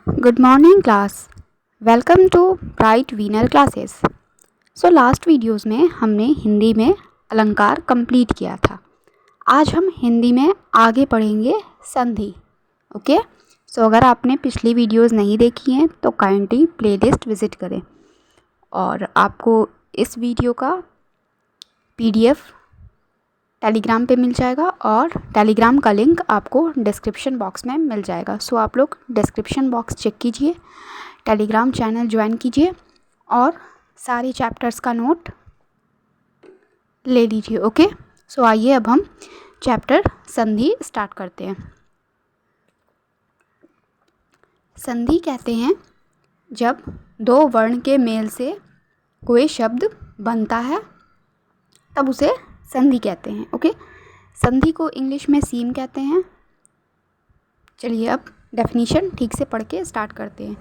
Good morning class. Welcome to Bright Winner Classes. So last videos में हमने हिंदी में अलंकार कंप्लीट किया था. आज हम हिंदी में आगे पढ़ेंगे संधि. ओके. सो अगर आपने पिछली वीडियोस नहीं देखी हैं तो काइंडली प्लेलिस्ट विज़िट करें और आपको इस वीडियो का PDF टेलीग्राम पे मिल जाएगा और टेलीग्राम का लिंक आपको डिस्क्रिप्शन बॉक्स में मिल जाएगा. सो आप लोग डिस्क्रिप्शन बॉक्स चेक कीजिए, टेलीग्राम चैनल ज्वाइन कीजिए और सारे चैप्टर्स का नोट ले लीजिए. ओके. सो आइए अब हम चैप्टर संधि स्टार्ट करते हैं. संधि कहते हैं जब दो वर्ण के मेल से कोई शब्द बनता है तब उसे संधि कहते हैं. ओके. संधि को इंग्लिश में सीम कहते हैं. चलिए अब डेफिनेशन ठीक से पढ़ के स्टार्ट करते हैं.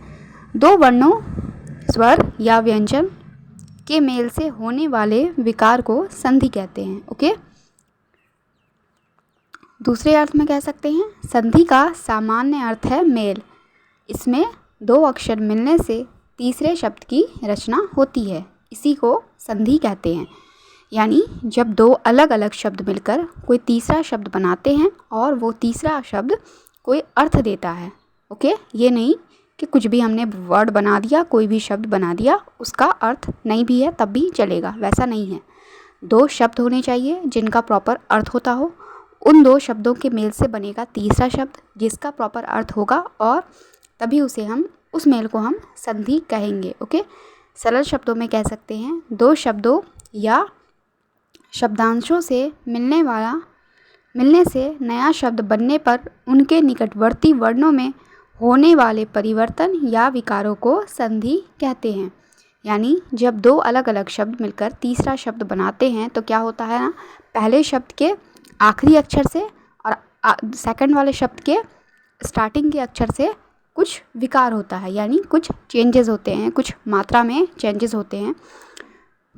दो वर्णों, स्वर या व्यंजन के मेल से होने वाले विकार को संधि कहते हैं. ओके. दूसरे अर्थ में कह सकते हैं संधि का सामान्य अर्थ है मेल. इसमें दो अक्षर मिलने से तीसरे शब्द की रचना होती है. इसी को संधि कहते हैं. यानी जब दो अलग अलग शब्द मिलकर कोई तीसरा शब्द बनाते हैं और वो तीसरा शब्द कोई अर्थ देता है. ओके. ये नहीं कि कुछ भी हमने वर्ड बना दिया, कोई भी शब्द बना दिया, उसका अर्थ नहीं भी है तब भी चलेगा, वैसा नहीं है. दो शब्द होने चाहिए जिनका प्रॉपर अर्थ होता हो. उन दो शब्दों के मेल से बनेगा तीसरा शब्द जिसका प्रॉपर अर्थ होगा और तभी उस मेल को हम संधि कहेंगे. ओके. सरल शब्दों में कह सकते हैं दो शब्दों या शब्दांशों से मिलने से नया शब्द बनने पर उनके निकटवर्ती वर्णों में होने वाले परिवर्तन या विकारों को संधि कहते हैं. यानी जब दो अलग अलग शब्द मिलकर तीसरा शब्द बनाते हैं तो क्या होता है ना, पहले शब्द के आखिरी अक्षर से और सेकंड वाले शब्द के स्टार्टिंग के अक्षर से कुछ विकार होता है, यानी कुछ चेंजेस होते हैं, कुछ मात्रा में चेंजेस होते हैं.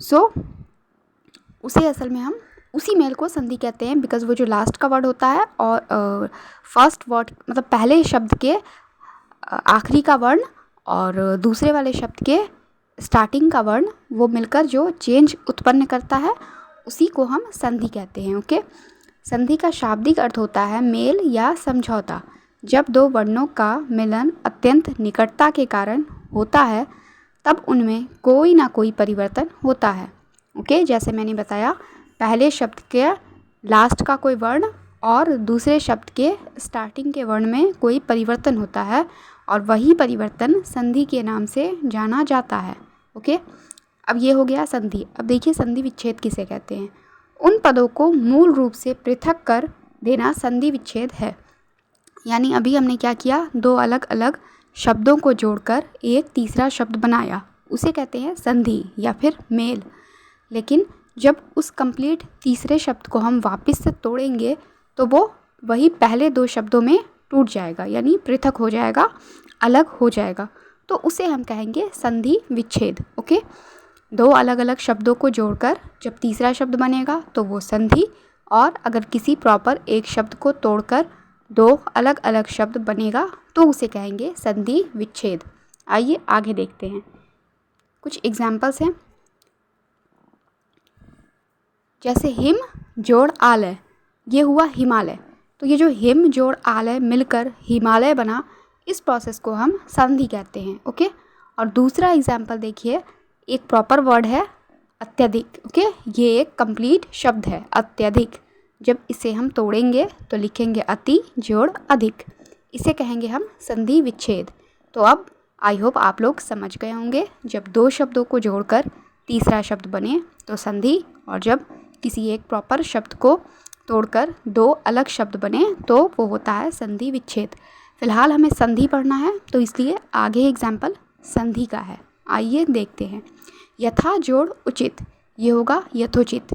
सो उसे असल में हम उसी मेल को संधि कहते हैं बिकॉज़ वो जो लास्ट का वर्ड होता है और फर्स्ट वर्ड मतलब पहले शब्द के आखिरी का वर्ण और दूसरे वाले शब्द के स्टार्टिंग का वर्ण वो मिलकर जो चेंज उत्पन्न करता है उसी को हम संधि कहते हैं. ओके. संधि का शाब्दिक अर्थ होता है मेल या समझौता. जब दो वर्णों का मिलन अत्यंत निकटता के कारण होता है तब उनमें कोई ना कोई परिवर्तन होता है. ओके. जैसे मैंने बताया पहले शब्द के लास्ट का कोई वर्ण और दूसरे शब्द के स्टार्टिंग के वर्ण में कोई परिवर्तन होता है और वही परिवर्तन संधि के नाम से जाना जाता है. ओके. अब ये हो गया संधि. अब देखिए संधि विच्छेद किसे कहते हैं. उन पदों को मूल रूप से पृथक कर देना संधि विच्छेद है. यानी अभी हमने क्या किया, दो अलग अलग शब्दों को जोड़कर एक तीसरा शब्द बनाया, उसे कहते हैं संधि या फिर मेल. लेकिन जब उस कंप्लीट तीसरे शब्द को हम वापस से तोड़ेंगे तो वो वही पहले दो शब्दों में टूट जाएगा, यानी पृथक हो जाएगा, अलग हो जाएगा. तो उसे हम कहेंगे संधि विच्छेद. ओके. दो अलग अलग शब्दों को जोड़कर जब तीसरा शब्द बनेगा तो वो संधि, और अगर किसी प्रॉपर एक शब्द को तोड़कर दो अलग अलग शब्द बनेगा तो उसे कहेंगे संधि विच्छेद. आइए आगे देखते हैं. कुछ एग्जाम्पल्स हैं. जैसे हिम जोड़ आलय, ये हुआ हिमालय. तो ये जो हिम जोड़ आलय मिलकर हिमालय बना, इस प्रोसेस को हम संधि कहते हैं. ओके. और दूसरा एग्जाम्पल देखिए, एक प्रॉपर वर्ड है अत्यधिक. ओके. ये एक कंप्लीट शब्द है अत्यधिक. जब इसे हम तोड़ेंगे तो लिखेंगे अति जोड़ अधिक, इसे कहेंगे हम संधि विच्छेद. तो अब आई होप आप लोग समझ गए होंगे, जब दो शब्दों को जोड़कर तीसरा शब्द बने तो संधि, और जब किसी एक प्रॉपर शब्द को तोड़कर दो अलग शब्द बने तो वो होता है संधि विच्छेद. फिलहाल हमें संधि पढ़ना है तो इसलिए आगे एग्जाम्पल संधि का है. आइए देखते हैं. यथा जोड़ उचित, ये होगा यथोचित.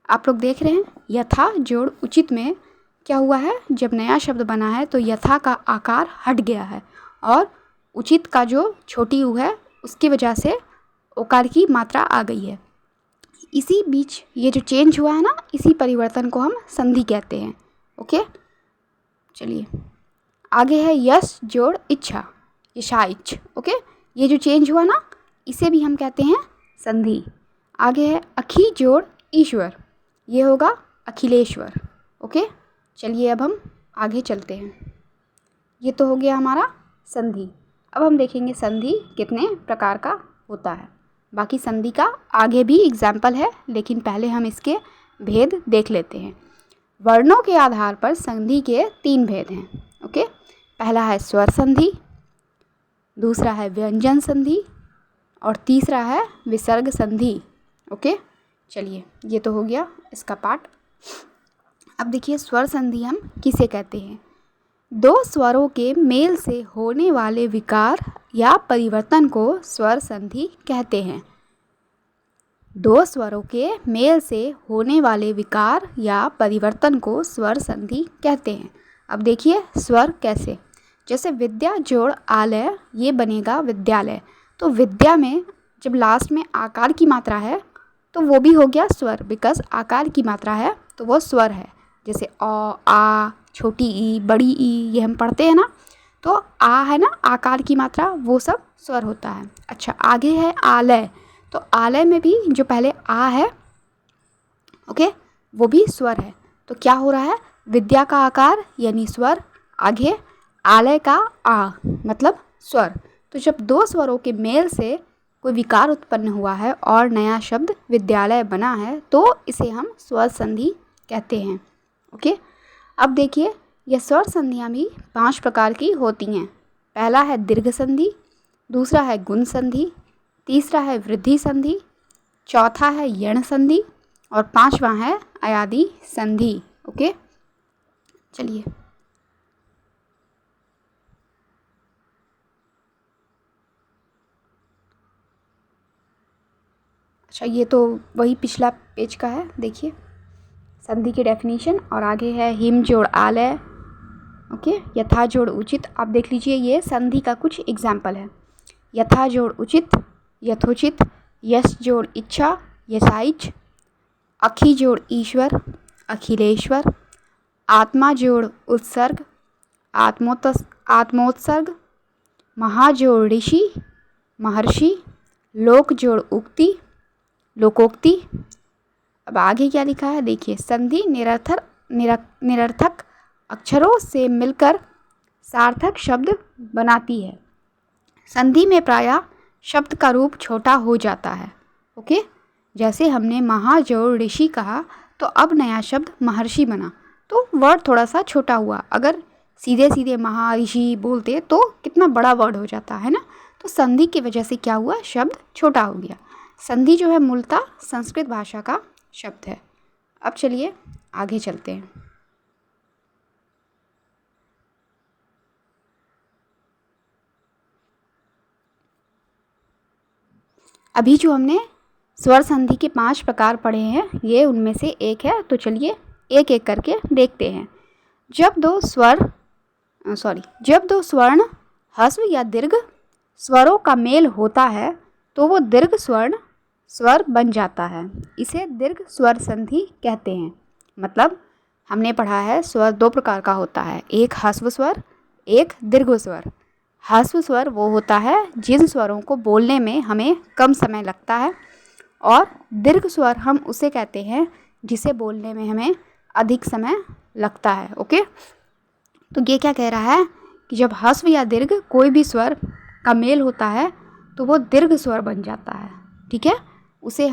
आप लोग देख रहे हैं यथा जोड़ उचित में क्या हुआ है, जब नया शब्द बना है तो यथा का आकार हट गया है और उचित का जो छोटी ऊ है उसकी वजह से ओकार की मात्रा आ गई है. इसी बीच ये जो चेंज हुआ है ना, इसी परिवर्तन को हम संधि कहते हैं. ओके. चलिए आगे है यश जोड़ इच्छा. यशाइच। ओके, ये जो चेंज हुआ ना, इसे भी हम कहते हैं संधि। आगे है अखी जोड़ ईश्वर, ये होगा अखिलेश्वर। ओके, चलिए अब हम आगे चलते हैं। ये तो हो गया हमारा संधि। अब हम देखेंगे संधि कितने प्रकार का होता है। बाकी संधि का आगे भी एग्जाम्पल है, लेकिन पहले हम इसके भेद देख लेते हैं। वर्णों के आधार पर संधि के 3 भेद हैं। ओके, पहला है स्वर संधि, दूसरा है व्यंजन संधि और तीसरा है विसर्ग संधि। ओके, चलिए ये तो हो गया इसका पार्ट। अब देखिए स्वर संधि हम किसे कहते हैं। 2 स्वरों के मेल से होने वाले विकार या परिवर्तन को स्वर संधि कहते हैं। 2 स्वरों के मेल से होने वाले विकार या परिवर्तन को स्वर संधि कहते हैं। अब देखिए स्वर कैसे, जैसे विद्या जोड़ आलय, ये बनेगा विद्यालय। तो विद्या में जब लास्ट में आकार की मात्रा है तो वो भी हो गया स्वर, बिकॉज आकार की मात्रा है तो वो स्वर है। जैसे अ, आ, छोटी ई, बड़ी ई, ये हम पढ़ते हैं ना, तो आ है ना आकार की मात्रा, वो सब स्वर होता है। अच्छा, आगे है आलय। तो आलय में भी जो पहले आ है, ओके, वो भी स्वर है। तो क्या हो रहा है, विद्या का आकार यानी स्वर, आगे आलय का आ मतलब स्वर। तो जब 2 स्वरों के मेल से कोई विकार उत्पन्न हुआ है और नया शब्द विद्यालय बना है तो इसे हम स्वर संधि कहते हैं। ओके, अब देखिए यह स्वर संधियाँ भी 5 प्रकार की होती हैं। पहला है दीर्घ संधि, दूसरा है गुण संधि, तीसरा है वृद्धि संधि, चौथा है यण संधि और 5वां है अयादि संधि। ओके, चलिए अच्छा, ये तो वही पिछला पेज का है। देखिए संधि की डेफिनेशन और आगे है हिम जोड़ आलय। ओके, यथा जोड़ उचित। आप देख लीजिए ये संधि का कुछ एग्जाम्पल है। यथा जोड़ उचित, यथोचित, यश जोड़ इच्छा, यशाइच, अखि जोड़ ईश्वर, अखिलेश्वर, आत्मा जोड़ उत्सर्ग, आत्मोत्सर्ग, महाजोड़ ऋषि, महर्षि, लोक जोड़ उक्ति, लोकोक्ति। अब आगे क्या लिखा है देखिए, संधि निरर्थक अक्षरों से मिलकर सार्थक शब्द बनाती है। संधि में प्रायः शब्द का रूप छोटा हो जाता है। ओके, जैसे हमने महाजोड़ ऋषि कहा तो अब नया शब्द महर्षि बना, तो वर्ड थोड़ा सा छोटा हुआ। अगर सीधे सीधे महर्षि बोलते तो कितना बड़ा वर्ड हो जाता है ना। तो संधि की वजह से क्या हुआ, शब्द छोटा हो गया। संधि जो है मूलतः संस्कृत भाषा का शब्द है। अब चलिए आगे चलते हैं। अभी जो हमने स्वर संधि के 5 प्रकार पढ़े हैं, ये उनमें से एक है। तो चलिए एक एक करके देखते हैं। जब दो स्वर्ण ह्रस्व या दीर्घ स्वरों का मेल होता है तो वो दीर्घ स्वर्ण स्वर बन जाता है। इसे दीर्घ स्वर संधि कहते हैं। मतलब हमने पढ़ा है स्वर 2 प्रकार का होता है, एक ह्रस्व स्वर, एक दीर्घ स्वर। ह्रस्व स्वर वो होता है जिन स्वरों को बोलने में हमें कम समय लगता है, और दीर्घ स्वर हम उसे कहते हैं जिसे बोलने में हमें अधिक समय लगता है। ओके, तो ये क्या कह रहा है कि जब ह्रस्व या दीर्घ कोई भी स्वर का मेल होता है तो वो दीर्घ स्वर बन जाता है। ठीक है, उसे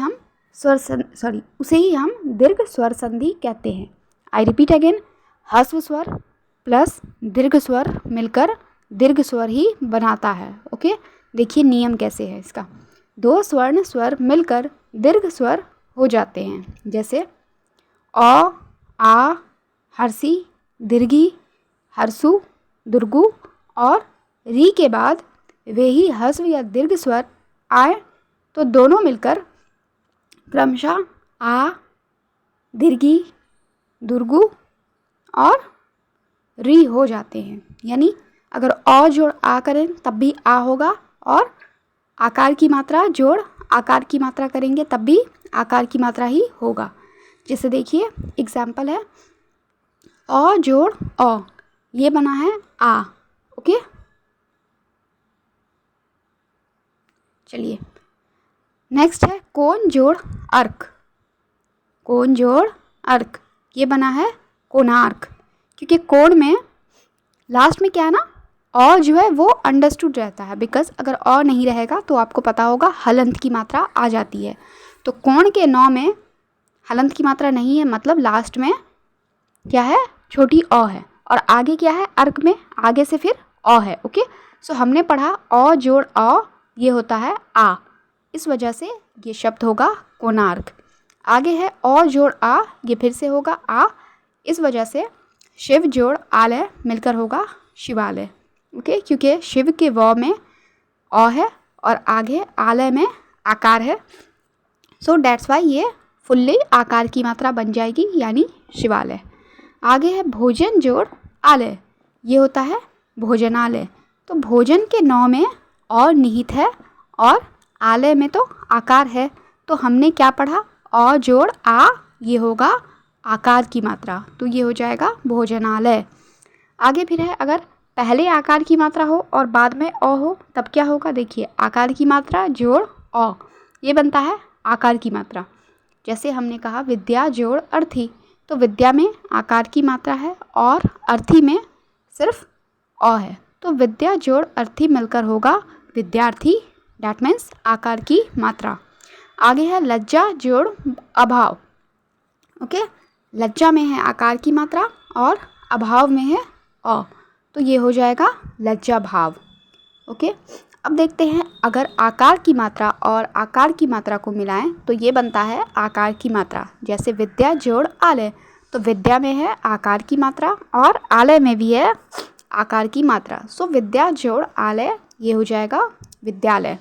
ही हम दीर्घ स्वर संधि कहते हैं। आई रिपीट अगेन, ह्रस्व स्वर प्लस दीर्घ स्वर मिलकर दीर्घ स्वर ही बनाता है। ओके, देखिए नियम कैसे है इसका। 2 स्वर्ण स्वर मिलकर दीर्घ स्वर हो जाते हैं, जैसे अ, आ, हर्षी, दीर्घी, हर्षु, दुर्गु और री के बाद वे ही ह्रस्व या दीर्घ स्वर आए तो दोनों मिलकर क्रमशः आ, दीर्घी, दुर्गु और री हो जाते हैं। यानी अगर अ जोड़ आ करें तब भी आ होगा, और आकार की मात्रा जोड़ आकार की मात्रा करेंगे तब भी आकार की मात्रा ही होगा। जैसे देखिए एग्जाम्पल है अ जोड़ अ, ये बना है आ। ओके, चलिए नेक्स्ट है कोण जोड़ अर्क। कोण जोड़ अर्क, ये बना है कोणार्क, क्योंकि कोण में लास्ट में क्या है ना, और जो है वो अंडरस्टूड रहता है, बिकॉज अगर और नहीं रहेगा तो आपको पता होगा हलंत की मात्रा आ जाती है। तो कोण के नौ में हलंत की मात्रा नहीं है, मतलब लास्ट में क्या है, छोटी अ है, और आगे क्या है, अर्क में आगे से फिर अ है। ओके, सो हमने पढ़ा अ जोड़ अ ये होता है आ, इस वजह से ये शब्द होगा कोणार्क। आगे है अ जोड़ आ, ये फिर से होगा आ, इस वजह से शिव जोड़ आलय मिलकर होगा शिवालय। ओके, क्योंकि शिव के व में अ है और आगे आलय में आकार है, सो डैट्स वाई ये फुल्ली आकार की मात्रा बन जाएगी, यानी शिवालय। आगे है भोजन जोड़ आलय, ये होता है भोजनालय। तो भोजन के नौ में और निहित है और आलय में तो आकार है, तो हमने क्या पढ़ा, अ जोड़ आ ये होगा आकार की मात्रा, तो ये हो जाएगा भोजनालय। आगे फिर है अगर पहले आकार की मात्रा हो और बाद में अ हो तब क्या होगा, देखिए आकार की मात्रा जोड़ अ, ये बनता है आकार की मात्रा। जैसे हमने कहा विद्या जोड़ अर्थी, तो विद्या में आकार की मात्रा है और अर्थी में सिर्फ अ है, तो विद्या जोड़ अर्थी मिलकर होगा विद्यार्थी, डैट मीन्स आकार की मात्रा। आगे है लज्जा जोड़ अभाव। ओके, लज्जा में है आकार की मात्रा और अभाव में है अ, तो ये हो जाएगा लज्जा भाव। ओके, अब देखते हैं अगर आकार की मात्रा और आकार की मात्रा को मिलाएं तो ये बनता है आकार की मात्रा। जैसे विद्या जोड़ आलय, तो विद्या में है आकार की मात्रा और आलय में भी है आकार की मात्रा, सो विद्या जोड़ आलय ये हो जाएगा विद्यालय।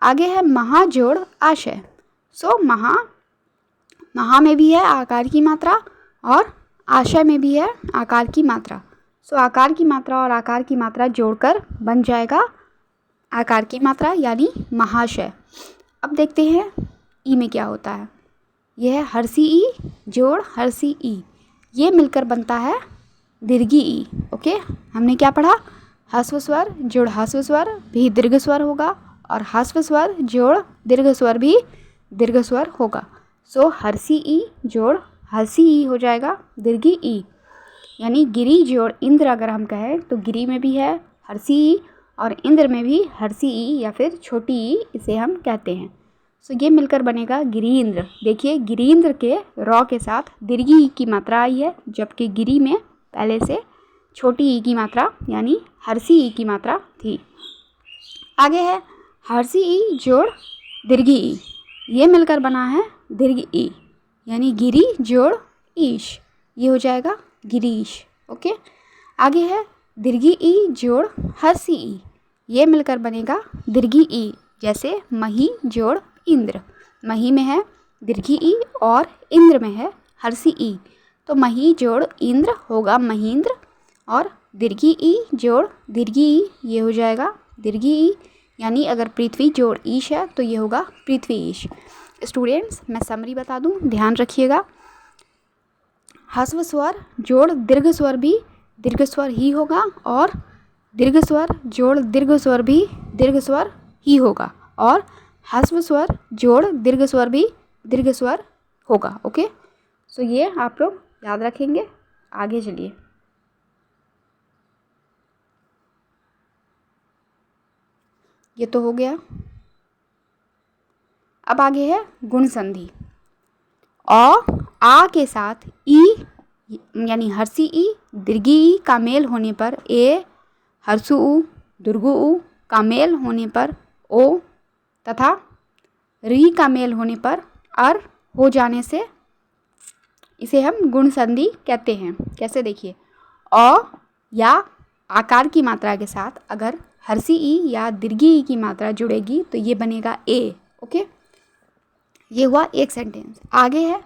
आगे है महा जोड़ आशय, सो महा में भी है आकार की मात्रा और आशय में भी है आकार की मात्रा, सो आकार की मात्रा और आकार की मात्रा जोड़कर बन जाएगा आकार की मात्रा, यानी महाशय। अब देखते हैं ई में क्या होता है, यह है हर्षी ई जोड़ हर्षी ई, ये मिलकर बनता है दीर्घी ई। ओके, हमने क्या पढ़ा, ह्रस्व स्वर जोड़ ह्रस्व स्वर भी दीर्घ स्वर होगा और ह्रस्व स्वर जोड़ दीर्घ स्वर भी दीर्घ स्वर होगा, सो हर्षी ई जोड़ हर्षी ई हो जाएगा दीर्घी ई। यानी गिरी जोड़ इंद्र अगर हम कहें तो गिरी में भी है हर्षी ई और इंद्र में भी हर्षी ई या फिर छोटी ई इसे हम कहते हैं, सो ये मिलकर बनेगा गिरीन्द्र। देखिए गिरीन्द्र के रॉ के साथ दीर्घी ई की मात्रा आई है, जबकि गिरी में पहले से छोटी ई की मात्रा यानी हर्षी ई की मात्रा थी। आगे है हर्षी ई जोड़ दीर्घी ई, ये मिलकर बना है दीर्घ ई, यानी गिरी जोड़ ईश, ये हो जाएगा गिरीश। ओके, आगे है दीर्घी ई जोड़ हर्षी ई, ये मिलकर बनेगा दीर्घी ई। जैसे मही जोड़ इंद्र, मही में है दीर्घी ई और इंद्र में है हर्षी ई, तो मही जोड़ इंद्र होगा महींद्र और दीर्घी ई जोड़ दीर्घी ई ये हो जाएगा दीर्घी ई। यानी अगर पृथ्वी जोड़ ईश है तो ये होगा पृथ्वी ईश। स्टूडेंट्स मैं समरी बता दूं, ध्यान रखिएगा, ह्रस्व स्वर जोड़ दीर्घ स्वर भी दीर्घ स्वर ही होगा और दीर्घ स्वर जोड़ दीर्घ स्वर भी दीर्घ स्वर ही होगा और ह्रस्व स्वर जोड़ दीर्घ स्वर भी दीर्घ स्वर होगा। ओके, सो ये आप लोग याद रखेंगे। आगे चलिए, ये तो हो गया। अब आगे है गुण संधि। आ के साथ ई यानी हर्षी ई दीर्घी ई का मेल होने पर ए, हर्षु उ दुर्गु उ का मेल होने पर ओ तथा री का मेल होने पर अर हो जाने से इसे हम गुण संधि कहते हैं। कैसे, देखिए अ या आकार की मात्रा के साथ अगर हर्षी ई या दीर्घी ई की मात्रा जुड़ेगी तो ये बनेगा ए। ओके, ये हुआ एक सेंटेंस। आगे है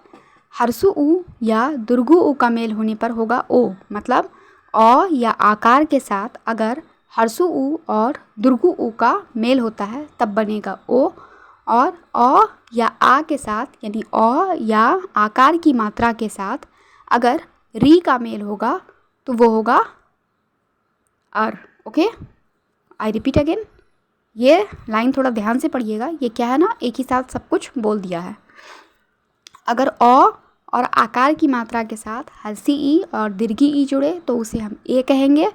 हर्षु उ या दुर्गु उ का मेल होने पर होगा ओ, मतलब अ या आकार के साथ अगर हर्षु उ और दुर्गु उ का मेल होता है तब बनेगा ओ, और अ या आ के साथ यानी अ या आकार की मात्रा के साथ अगर री का मेल होगा तो वो होगा अर। ओके, आई रिपीट अगेन, ये लाइन थोड़ा ध्यान से पढ़िएगा, ये क्या है ना, एक ही साथ सब कुछ बोल दिया है। अगर अ और आकार की मात्रा के साथ हल्सी ई और दीर्घी ई जुड़े तो उसे हम ए कहेंगे।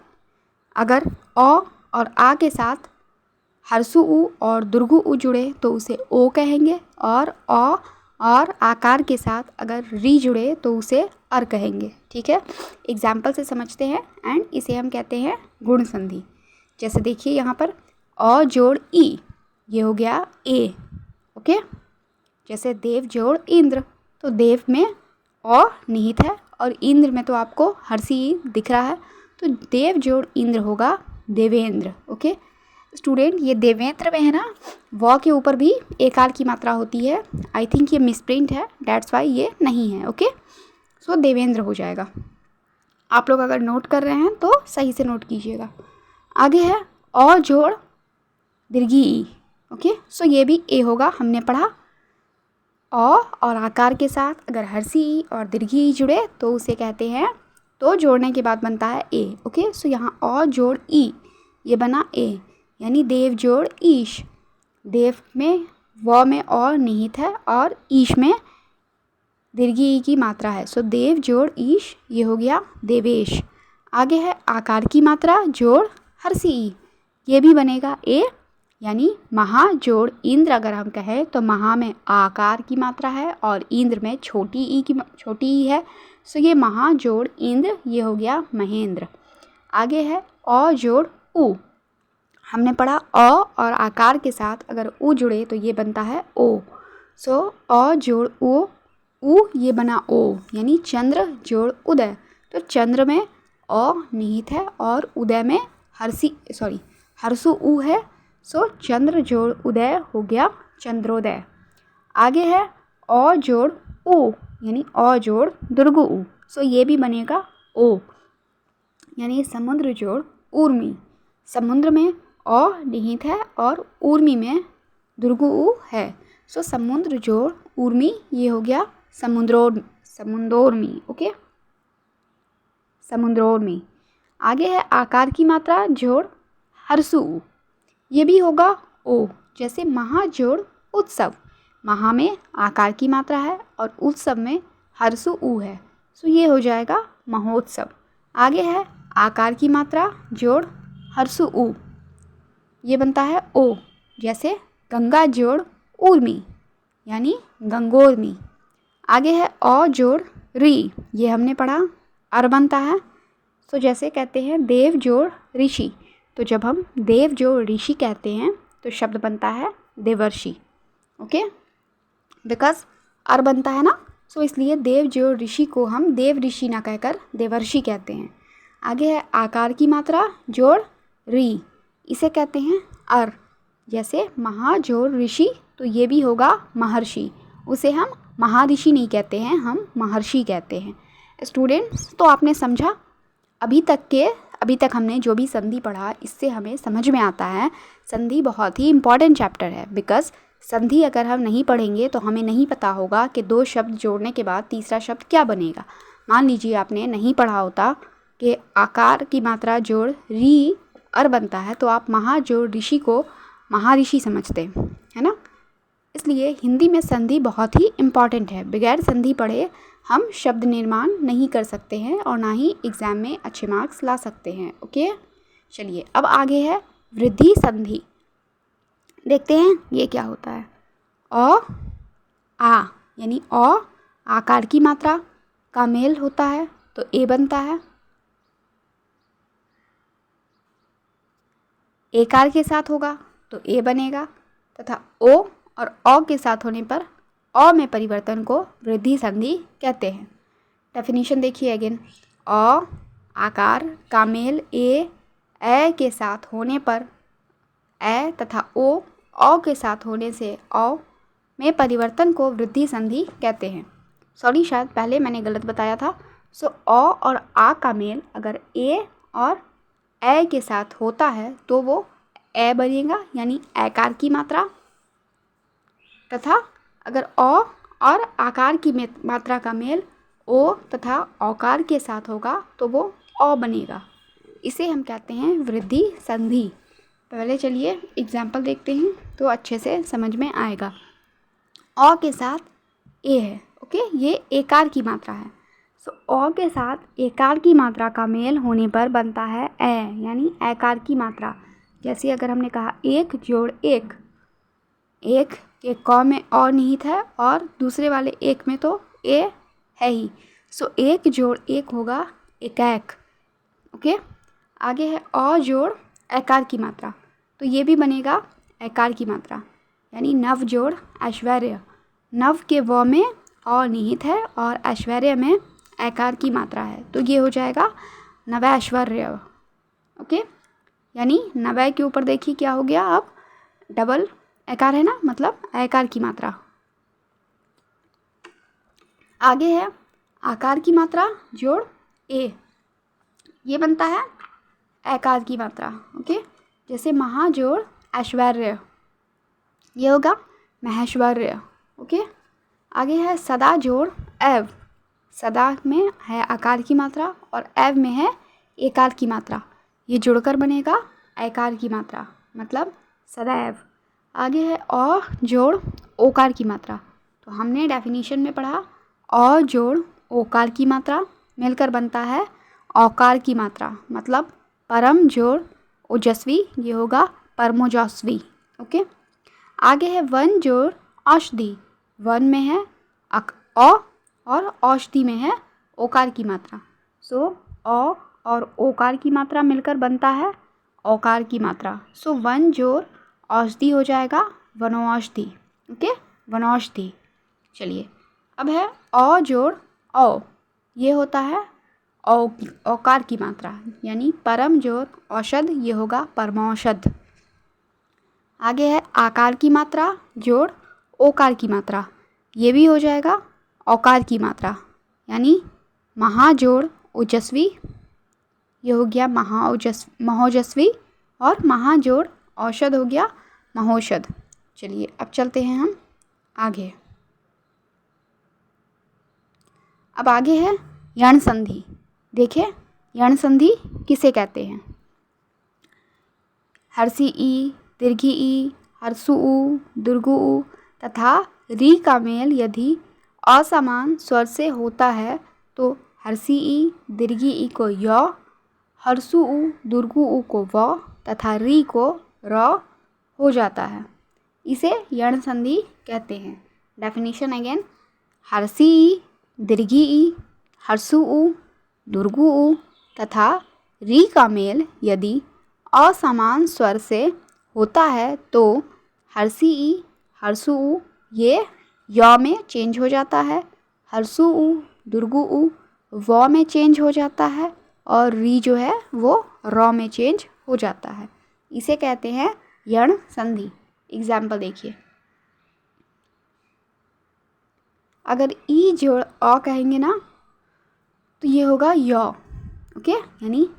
अगर अ और आ के साथ हर्षु उ और दुर्गु उ जुड़े तो उसे ओ कहेंगे। और अ और आकार के साथ अगर री जुड़े तो उसे अर कहेंगे। ठीक है, एग्जाम्पल से समझते हैं एंड इसे हम कहते हैं गुण संधि। जैसे देखिए यहाँ पर अ जोड़ ई, ये हो गया ए। ओके, जैसे देव जोड़ इंद्र, तो देव में अ निहित है और इंद्र में तो आपको हर्षी ई दिख रहा है, तो देव जोड़ इंद्र होगा देवेंद्र। ओके स्टूडेंट, ये देवेंद्र में है ना, व के ऊपर भी एकार की मात्रा होती है। आई थिंक ये मिसप्रिंट है, डेट्स वाई ये नहीं है। ओके सो देवेंद्र हो जाएगा। आप लोग अगर नोट कर रहे हैं तो सही से नोट कीजिएगा। आगे है अ जोड़ दीर्घी ई। ओके सो ये भी ए होगा, हमने पढ़ा। अ और आकार के साथ अगर हर्षी ई और दीर्घी ई जुड़े तो उसे कहते हैं, तो जोड़ने के बाद बनता है ए। ओके सो यहाँ अ जोड़ ई, ये बना ए, यानी देव जोड़ ईश। देव में व में अ निहित है और ईश में दीर्घी ई की मात्रा है, सो देव जोड़ ईश, ये हो गया देवेश। आगे है आकार की मात्रा जोड़ हर्षी ई, ये भी बनेगा ए, यानी महा जोड़ इंद्र। अगर हम कहें तो महा में आकार की मात्रा है और इंद्र में छोटी ई है, सो ये महा जोड़ इंद्र, ये हो गया महेंद्र। आगे है अ जोड़ उ, हमने पढ़ा अ और आकार के साथ अगर उ जुड़े तो ये बनता है ओ, सो अ जोड़ उ, ये बना ओ, यानी चंद्र जोड़ उदय। तो चंद्र में अ निहित है और उदय में हर्षु उ है, सो चंद्र जोड़ उदय हो गया चंद्रोदय। आगे है अ जोड़ उ, यानी अ जोड़ दुर्गु उ, सो ये भी बनेगा ओ, यानी समुद्र जोड़ ऊर्मी। समुद्र में अ निहित है और ऊर्मी में दुर्गु उ है, सो समुद्र जोड़ ऊर्मी, ये हो गया समुद्रोर्मी। ओके समुद्रोर्मी। आगे है आकार की मात्रा जोड़ हर्षु उ, ये भी होगा ओ। जैसे महा जोड़ उत्सव, महा में आकार की मात्रा है और उत्सव में हर्षु उ है, सो ये हो जाएगा महोत्सव। आगे है आकार की मात्रा जोड़ हर्षु उ, ये बनता है ओ। जैसे गंगा जोड़ ऊर्मी, यानी गंगोर्मी। आगे है अ जोड़ री, ये हमने पढ़ा, अर बनता है। तो जैसे कहते हैं देव जोड़ ऋषि, तो जब हम देव जोड़ ऋषि कहते हैं तो शब्द बनता है देवर्षि। ओके, बिकॉज अर बनता है ना, सो इसलिए देव जोड़ ऋषि को हम देव ऋषि ना कहकर देवर्षि कहते हैं। आगे है आकार की मात्रा जोड़ री, इसे कहते हैं अर। जैसे महा जोड़ ऋषि, तो ये भी होगा महर्षि, उसे हम महाऋषि नहीं कहते हैं, हम महर्षि कहते हैं। स्टूडेंट्स, तो आपने समझा अभी तक हमने जो भी संधि पढ़ा, इससे हमें समझ में आता है संधि बहुत ही इम्पॉर्टेंट चैप्टर है। बिकॉज संधि अगर हम नहीं पढ़ेंगे तो हमें नहीं पता होगा कि दो शब्द जोड़ने के बाद तीसरा शब्द क्या बनेगा। मान लीजिए आपने नहीं पढ़ा होता कि आकार की मात्रा जोड़ री अर बनता है, तो आप महा जोड़ ऋषि को महाऋषि समझते है ना। इसलिए हिंदी में संधि बहुत ही इम्पॉर्टेंट है। बगैर संधि पढ़े हम शब्द निर्माण नहीं कर सकते हैं और ना ही एग्ज़ाम में अच्छे मार्क्स ला सकते हैं। ओके, चलिए अब आगे है वृद्धि संधि। देखते हैं ये क्या होता है। अ आ, यानी अ आकार की मात्रा का मेल होता है तो ए बनता है। एकार के साथ होगा तो ए बनेगा, तथा ओ और अ के साथ होने पर अ में परिवर्तन को वृद्धि संधि कहते हैं। डेफिनेशन देखिए अगेन, अ आकार का मेल ए के साथ होने पर ए तथा ओ अ के साथ होने से अ में परिवर्तन को वृद्धि संधि कहते हैं। सॉरी, शायद पहले मैंने गलत बताया था। सो अ और आ का मेल अगर ए और ए के साथ होता है तो वो ए बनेगा, यानी एकार की मात्रा। तथा अगर अ और आकार की मात्रा का मेल ओ तथा औकार के साथ होगा तो वो अ बनेगा। इसे हम कहते हैं वृद्धि संधि। पहले चलिए एग्जाम्पल देखते हैं तो अच्छे से समझ में आएगा। अ के साथ ए है, ओके, ये एकार की मात्रा है। सो अ के साथ एकार की मात्रा का मेल होने पर बनता है ए, यानी एकार की मात्रा। जैसे अगर हमने कहा एक जोड़ एक, एक के क में अ निहित है और दूसरे वाले एक में तो ए है ही, सो एक जोड़ एक होगा एकैक, ओके। आगे है अ जोड़ एकार की मात्रा, तो ये भी बनेगा एकार की मात्रा, यानी नव जोड़ ऐश्वर्य। नव के व में अ निहित है और ऐश्वर्य में एकार की मात्रा है, तो ये हो जाएगा नवैश्वर्य, ओके। यानी नवै के ऊपर देखिए क्या हो गया, अब डबल एकार है ना, मतलब एकार की मात्रा। आगे है आकार की मात्रा जोड़ ए, ये बनता है एकार की मात्रा, ओके। जैसे महा जोड़ ऐश्वर्य, ये होगा महेश्वर्य, ओके। आगे है सदा जोड़ एव, सदा में है आकार की मात्रा और एव में है एकार की मात्रा, ये जुड़कर बनेगा एकार की मात्रा, मतलब सदैव। आगे है अ जोड़ ओकार की मात्रा, तो हमने डेफिनेशन में पढ़ा अ जोड़ ओकार की मात्रा मिलकर बनता है औकार की मात्रा, मतलब परम जोड़ ओजस्वी, ये होगा परमोजस्वी, ओके। आगे है वन जोड़ औषधि, वन में है अ और औषधि में है ओकार की मात्रा, सो अ और ओकार की मात्रा मिलकर बनता है औकार की मात्रा, सो वन जोड़ औषधि हो जाएगा वनौषधि, ओके, वनौषधि। चलिए अब है अ जोड़ औ, ये होता है औकार की मात्रा, यानी परम जोड़ औषध, ये होगा परमौषध। आगे है आकार की मात्रा जोड़ ओकार की मात्रा, ये भी हो जाएगा औकार की मात्रा, यानी महाजोड़ ओजस्वी, ये हो गया महोजस्वी, और महाजोड़ औषध हो गया महोषध। चलिए अब चलते हैं हम आगे। अब आगे है यण संधि। देखिए यण संधि किसे कहते हैं, हर्षी ई, दीर्घी ई, हर्षु ऊ, दुर्गु ऊ तथा री का मेल यदि असमान स्वर से होता है तो हर्षी ई, दीर्घी ई को य, हर्षु ऊ, दुर्गु ऊ को व तथा री को र हो जाता है, इसे यण संधि कहते हैं। डेफिनेशन अगेन, हर्षी ई, दीर्घी ई, हर्षु ऊ, दुर्गु ऊ तथा री का मेल यदि असमान स्वर से होता है तो हर्षी ई, हर्षु ऊ ये य में चेंज हो जाता है, हर्षु ऊ, दुर्गु ऊ व में चेंज हो जाता है और री जो है वो र में चेंज हो जाता है, इसे कहते हैं यण संधि। एग्जाम्पल देखिए, अगर ई जोड़ अ कहेंगे ना तो ये होगा य, ओके, यानी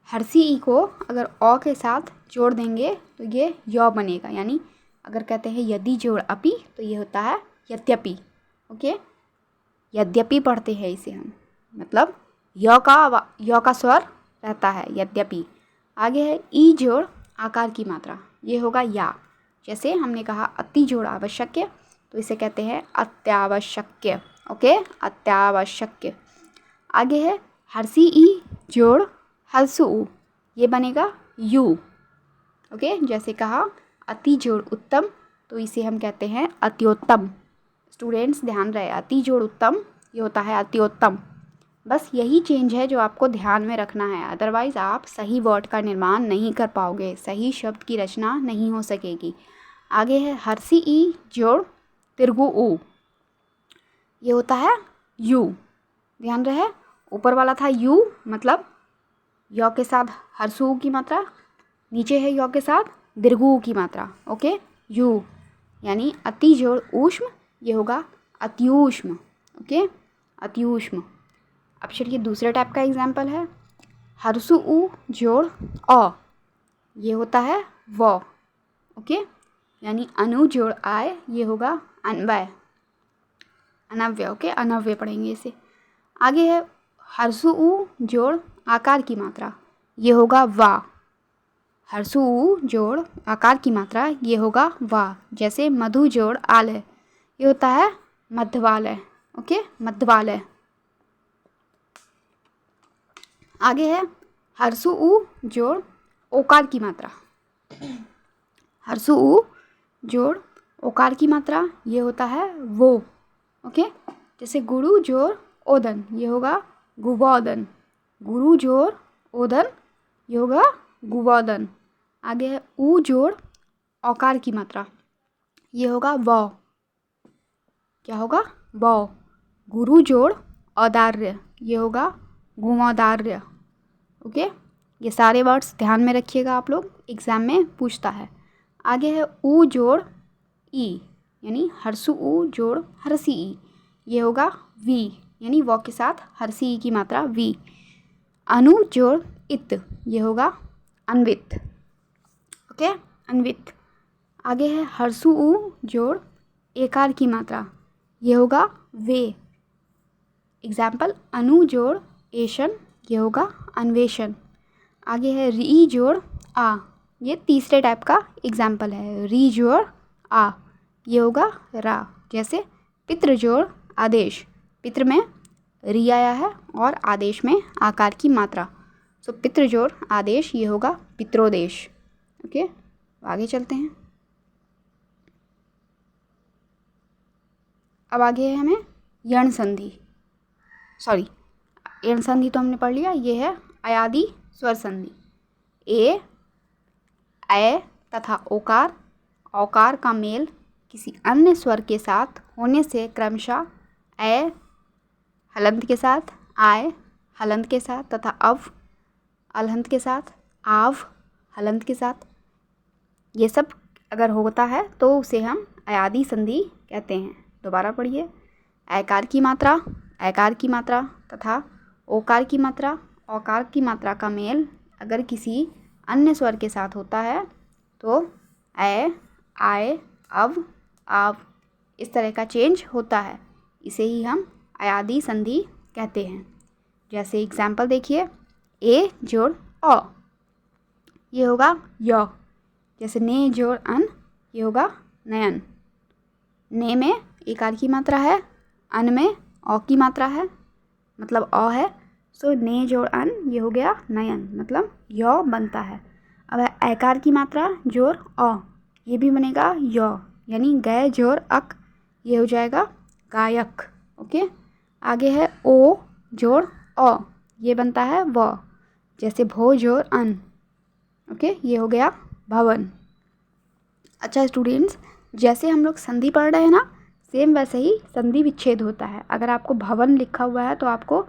हर्षी ई को अगर अ के साथ जोड़ देंगे तो ये य बनेगा, यानी अगर कहते हैं यदि जोड़ अपि तो ये होता है यद्यपि, ओके। यद्यपि पढ़ते हैं इसे हम, मतलब य का स्वर रहता है यद्यपि। आगे है ई जोड़ आकार की मात्रा, ये होगा या, जैसे हमने कहा अति जोड़ आवश्यक, तो इसे कहते हैं अत्यावश्यक, ओके, अत्यावश्यक। आगे है हर्षी ई जोड़ हर्षु ऊ, ये बनेगा यू, ओके। जैसे कहा अति जोड़ उत्तम, तो इसे हम कहते हैं अत्योत्तम। स्टूडेंट्स ध्यान रहे, अति जोड़ उत्तम ये होता है अत्योत्तम। बस यही चेंज है जो आपको ध्यान में रखना है, अदरवाइज़ आप सही वर्ड का निर्माण नहीं कर पाओगे, सही शब्द की रचना नहीं हो सकेगी। आगे है हर्षी ई जोड़ तिरगु ऊ, ये होता है यू, ध्यान रहे ऊपर वाला था यू, मतलब य के साथ हर्षु की मात्रा, नीचे है य के साथ दीर्घु की मात्रा, ओके, यू, यानी अति जोड़ ऊष्म, ये होगा अत्यूष्म, ओके, अत्यूष्म। अब चलिए दूसरे टाइप का एग्जाम्पल है, हर्षु ऊ जोड़ अ, ये होता है व, ओके, यानी अनु जोड़ आय, ये होगा अन्वय, अनव्य, ओके, अनव्य पढ़ेंगे इसे। आगे है हर्षु ऊ जोड़ आकार की मात्रा, ये होगा वा, हर्षु ऊ जोड़ आकार की मात्रा ये होगा वा। जैसे मधु जोड़ आलय, ये होता है मध्यवालय। ओके, मध्यवालय। आगे है हर्षु ऊ जोड़ ओकार की मात्रा। हर्षु ऊ जोड़ ओकार की मात्रा ये होता है वो। ओके, जैसे गुरु जोड़ ओदन, ये होगा गुबोदन। गुरु जोड़ ओदन, ये होगा गुबोदन। आगे है ऊ जोड़ औकार की मात्रा, ये होगा वौ। क्या होगा? वौ। गुरु जोड़ औदार्य, ये होगा गुमौदार्य। ओके, ये सारे वर्ड्स ध्यान में रखिएगा, आप लोग एग्जाम में पूछता है। आगे है ऊ जोड़ ई, यानी हर्षु ऊ जोड़ हर्षी ई, ये होगा वी, यानी वॉ के साथ हर्षी ई की मात्रा वी। अनु जोड़ इत, ये होगा अन्वित। ओके, अन्वित। आगे है हर्षु ऊ जोड़ एकार की मात्रा, ये होगा वे। एग्जाम्पल अनु जोड़ एशन, ये होगा अन्वेषण। आगे है री जोड़ आ, ये तीसरे टाइप का एग्जाम्पल है। री जोड़ आ, ये होगा रा। जैसे पितृ जोड़ आदेश, पितृ में री आया है और आदेश में आकार की मात्रा, सो पितृ जोड़ आदेश, ये होगा पित्रोदेश। ओके, आगे चलते हैं। अब आगे है हमें यण संधि। सॉरी, यण संधि तो हमने पढ़ लिया। ये है अयादि स्वर संधि। ए, ऐ तथा ओकार, औकार का मेल किसी अन्य स्वर के साथ होने से क्रमशः ऐ हलंत के साथ, आय हलंत के साथ तथा अव अलहंत के साथ, आव हलंत के साथ, ये सब अगर होता है तो उसे हम अयादि संधि कहते हैं। दोबारा पढ़िए। ऐकार की मात्रा, ऐकार की मात्रा तथा ओकार की मात्रा, औकार की मात्रा का मेल अगर किसी अन्य स्वर के साथ होता है तो ऐ, आय, अव, आव, इस तरह का चेंज होता है। इसे ही हम अयादि संधि कहते हैं। जैसे एग्जाम्पल देखिए, ए जोड़ अ, ये होगा य। जैसे ने जोड़ अन, ये होगा नयन। ने में एकार की मात्रा है, अन में औ की मात्रा है, मतलब अ है, सो ने जोड़ अन, ये हो गया नयन, मतलब य बनता है। अब ऐकार की मात्रा जोड़ अ, ये भी बनेगा य, यानी गै जोड़ अक, ये हो जाएगा गायक। ओके, आगे है ओ जोड़ अ, ये बनता है व। जैसे भो जोड़ अन, ओके, ये हो गया भवन। अच्छा स्टूडेंट्स, जैसे हम लोग संधि पढ़ रहे हैं ना, सेम वैसे ही संधि विच्छेद होता है। अगर आपको भवन लिखा हुआ है तो आपको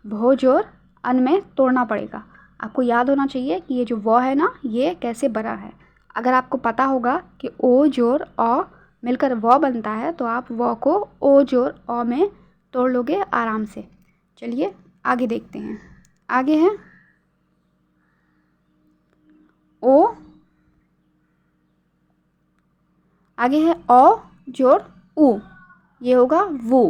भो जोड़ अन में तोड़ना पड़ेगा। आपको याद होना चाहिए कि ये जो व है ना, ये कैसे बना है। अगर आपको पता होगा कि ओ जोड़ अ मिलकर व बनता है तो आप व को ओ जोड़ अ में तोड़ लोगे आराम से। चलिए आगे देखते हैं। आगे है ओ, आगे है अ जोड़ उ, ये होगा वो,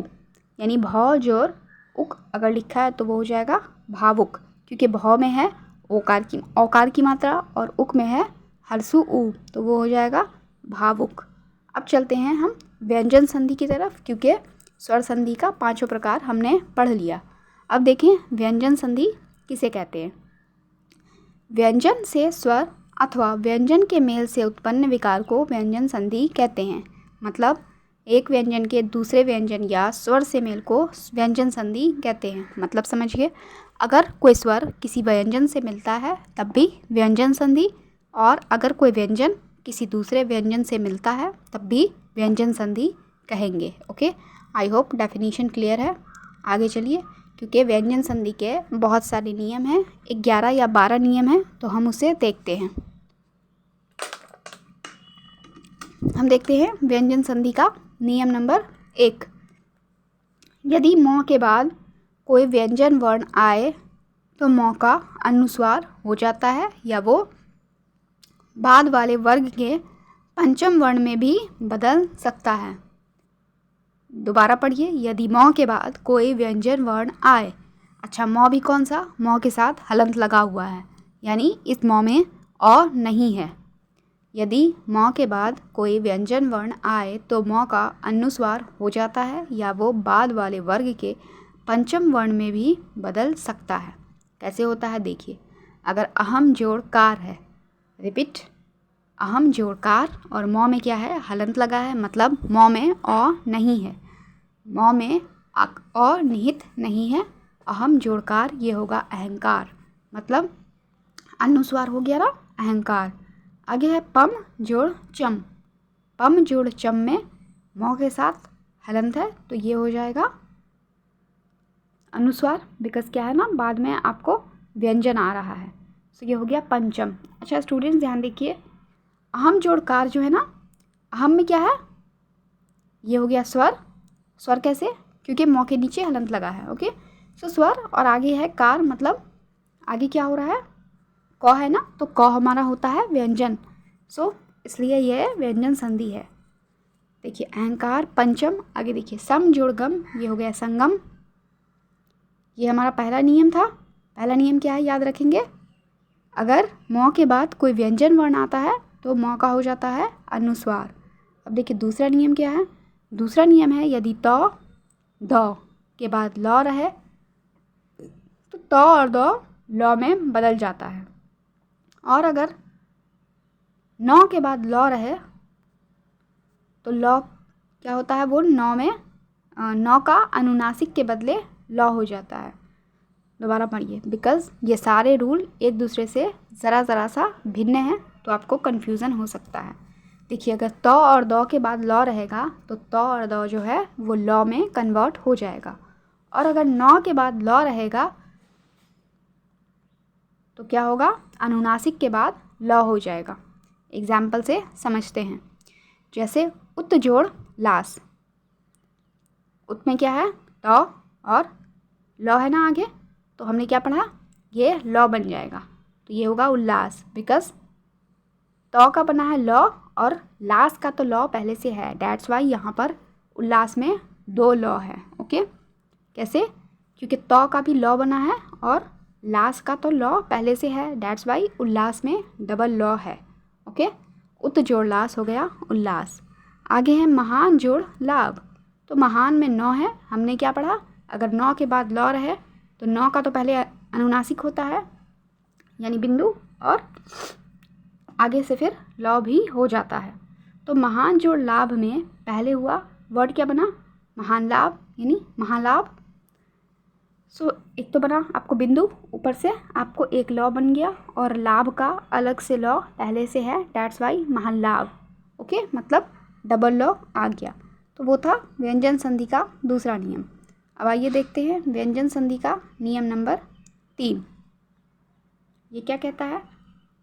यानी भ जोड़ उक अगर लिखा है तो वो हो जाएगा भावुक, क्योंकि भ में है औकार की मात्रा और उक में है हर्षु उ, तो वो हो जाएगा भावुक। अब चलते हैं हम व्यंजन संधि की तरफ, क्योंकि स्वर संधि का 5 प्रकार हमने पढ़ लिया। अब देखें व्यंजन संधि किसे कहते हैं। व्यंजन से स्वर अथवा व्यंजन के मेल से उत्पन्न विकार को व्यंजन संधि कहते हैं। मतलब एक व्यंजन के दूसरे व्यंजन या स्वर से मेल को व्यंजन संधि कहते हैं। मतलब समझिए, अगर कोई स्वर किसी व्यंजन से मिलता है तब भी व्यंजन संधि, और अगर कोई व्यंजन किसी दूसरे व्यंजन से मिलता है तब भी व्यंजन संधि कहेंगे। Okay, I hope definition clear है। आगे चलिए, क्योंकि व्यंजन संधि के बहुत सारे नियम हैं, 11 या 12 नियम हैं, तो हम उसे देखते हैं। हम देखते हैं व्यंजन संधि का नियम नंबर 1। यदि म के बाद कोई व्यंजन वर्ण आए तो म का अनुस्वार हो जाता है या वो बाद वाले वर्ग के पंचम वर्ण में भी बदल सकता है। दोबारा पढ़िए, यदि म के बाद कोई व्यंजन वर्ण आए। अच्छा, म भी कौन सा? म के साथ हलंत लगा हुआ है, यानी इस म में अ नहीं है। यदि म के बाद कोई व्यंजन वर्ण आए तो म का अनुस्वार हो जाता है या वो बाद वाले वर्ग के पंचम वर्ण में भी बदल सकता है। कैसे होता है देखिए, अगर अहम जोड़ कार है, रिपीट, अहम जोड़ कार और म में क्या है, हलंत लगा है, मतलब म में अ नहीं है, म में अ निहित नहीं है, अहम जोड़कार ये होगा अहंकार, मतलब अनुस्वार हो गया ना अहंकार। आगे है पम जोड़ चम, पम जोड़ चम में म के साथ हलंत है तो ये हो जाएगा अनुस्वार, बिकॉज क्या है ना, बाद में आपको व्यंजन आ रहा है, तो ये हो गया पंचम। अच्छा स्टूडेंट्स ध्यान देखिए, अहम जोड़ कार जो है ना, अहम में क्या है, ये हो गया स्वर। स्वर कैसे, क्योंकि म के नीचे हलंत लगा है। ओके, सो स्वर, और आगे है कार, मतलब आगे क्या हो रहा है, क है ना, तो क हमारा होता है व्यंजन, सो इसलिए यह व्यंजन संधि है। देखिए अहंकार पंचम। आगे देखिए सम जोड़ गम, ये हो गया संगम। ये हमारा पहला नियम था। पहला नियम क्या है, याद रखेंगे, अगर म के बाद कोई व्यंजन वर्ण आता है तो म का हो जाता है अनुस्वार। अब देखिए दूसरा नियम क्या है, दूसरा नियम है यदि त द के बाद ल रहे तो त और द ल में बदल जाता है, और अगर न के बाद ल रहे तो ल क्या होता है, वो न में न का अनुनासिक के बदले ल हो जाता है। दोबारा पढ़िए, बिकॉज ये सारे रूल एक दूसरे से ज़रा सा भिन्न हैं, तो आपको कन्फ्यूज़न हो सकता है। देखिए अगर त और द के बाद ल रहेगा तो त और द जो है वो ल में कन्वर्ट हो जाएगा, और अगर न के बाद ल रहेगा तो क्या होगा, अनुनासिक के बाद ल हो जाएगा। एग्जाम्पल से समझते हैं, जैसे उत जोड़ लास, उत में क्या है, त और ल है ना आगे, तो हमने क्या पढ़ा, ये ल बन जाएगा, तो ये होगा उल्लास, बिकॉज त का बना है ल और लास का तो ल पहले से है, डैट्स वाई यहाँ पर उल्लास में दो ल है। ओके, कैसे, क्योंकि त का भी ल बना है और लास का तो ल पहले से है, डैट्स वाई उल्लास में डबल ल है। ओके, उत जोड़ लास हो गया उल्लास। आगे है महान जोड़ लाभ, तो महान में न है, हमने क्या पढ़ा, अगर न के बाद ल रहे तो न का तो पहले अनुनासिक होता है यानी बिंदु, और आगे से फिर ल भी हो जाता है। तो महान जोड़ लाभ में पहले हुआ वर्ड क्या बना, महान लाभ यानी महालाभ। सो एक तो बना आपको बिंदु, ऊपर से आपको एक लॉ बन गया, और लाभ का अलग से लॉ पहले से है, डैट्स वाई महान लाभ। ओके, मतलब डबल लॉ आ गया। तो वो था व्यंजन संधि का दूसरा नियम। अब आइए देखते हैं व्यंजन संधि का नियम नंबर 3। ये क्या कहता है,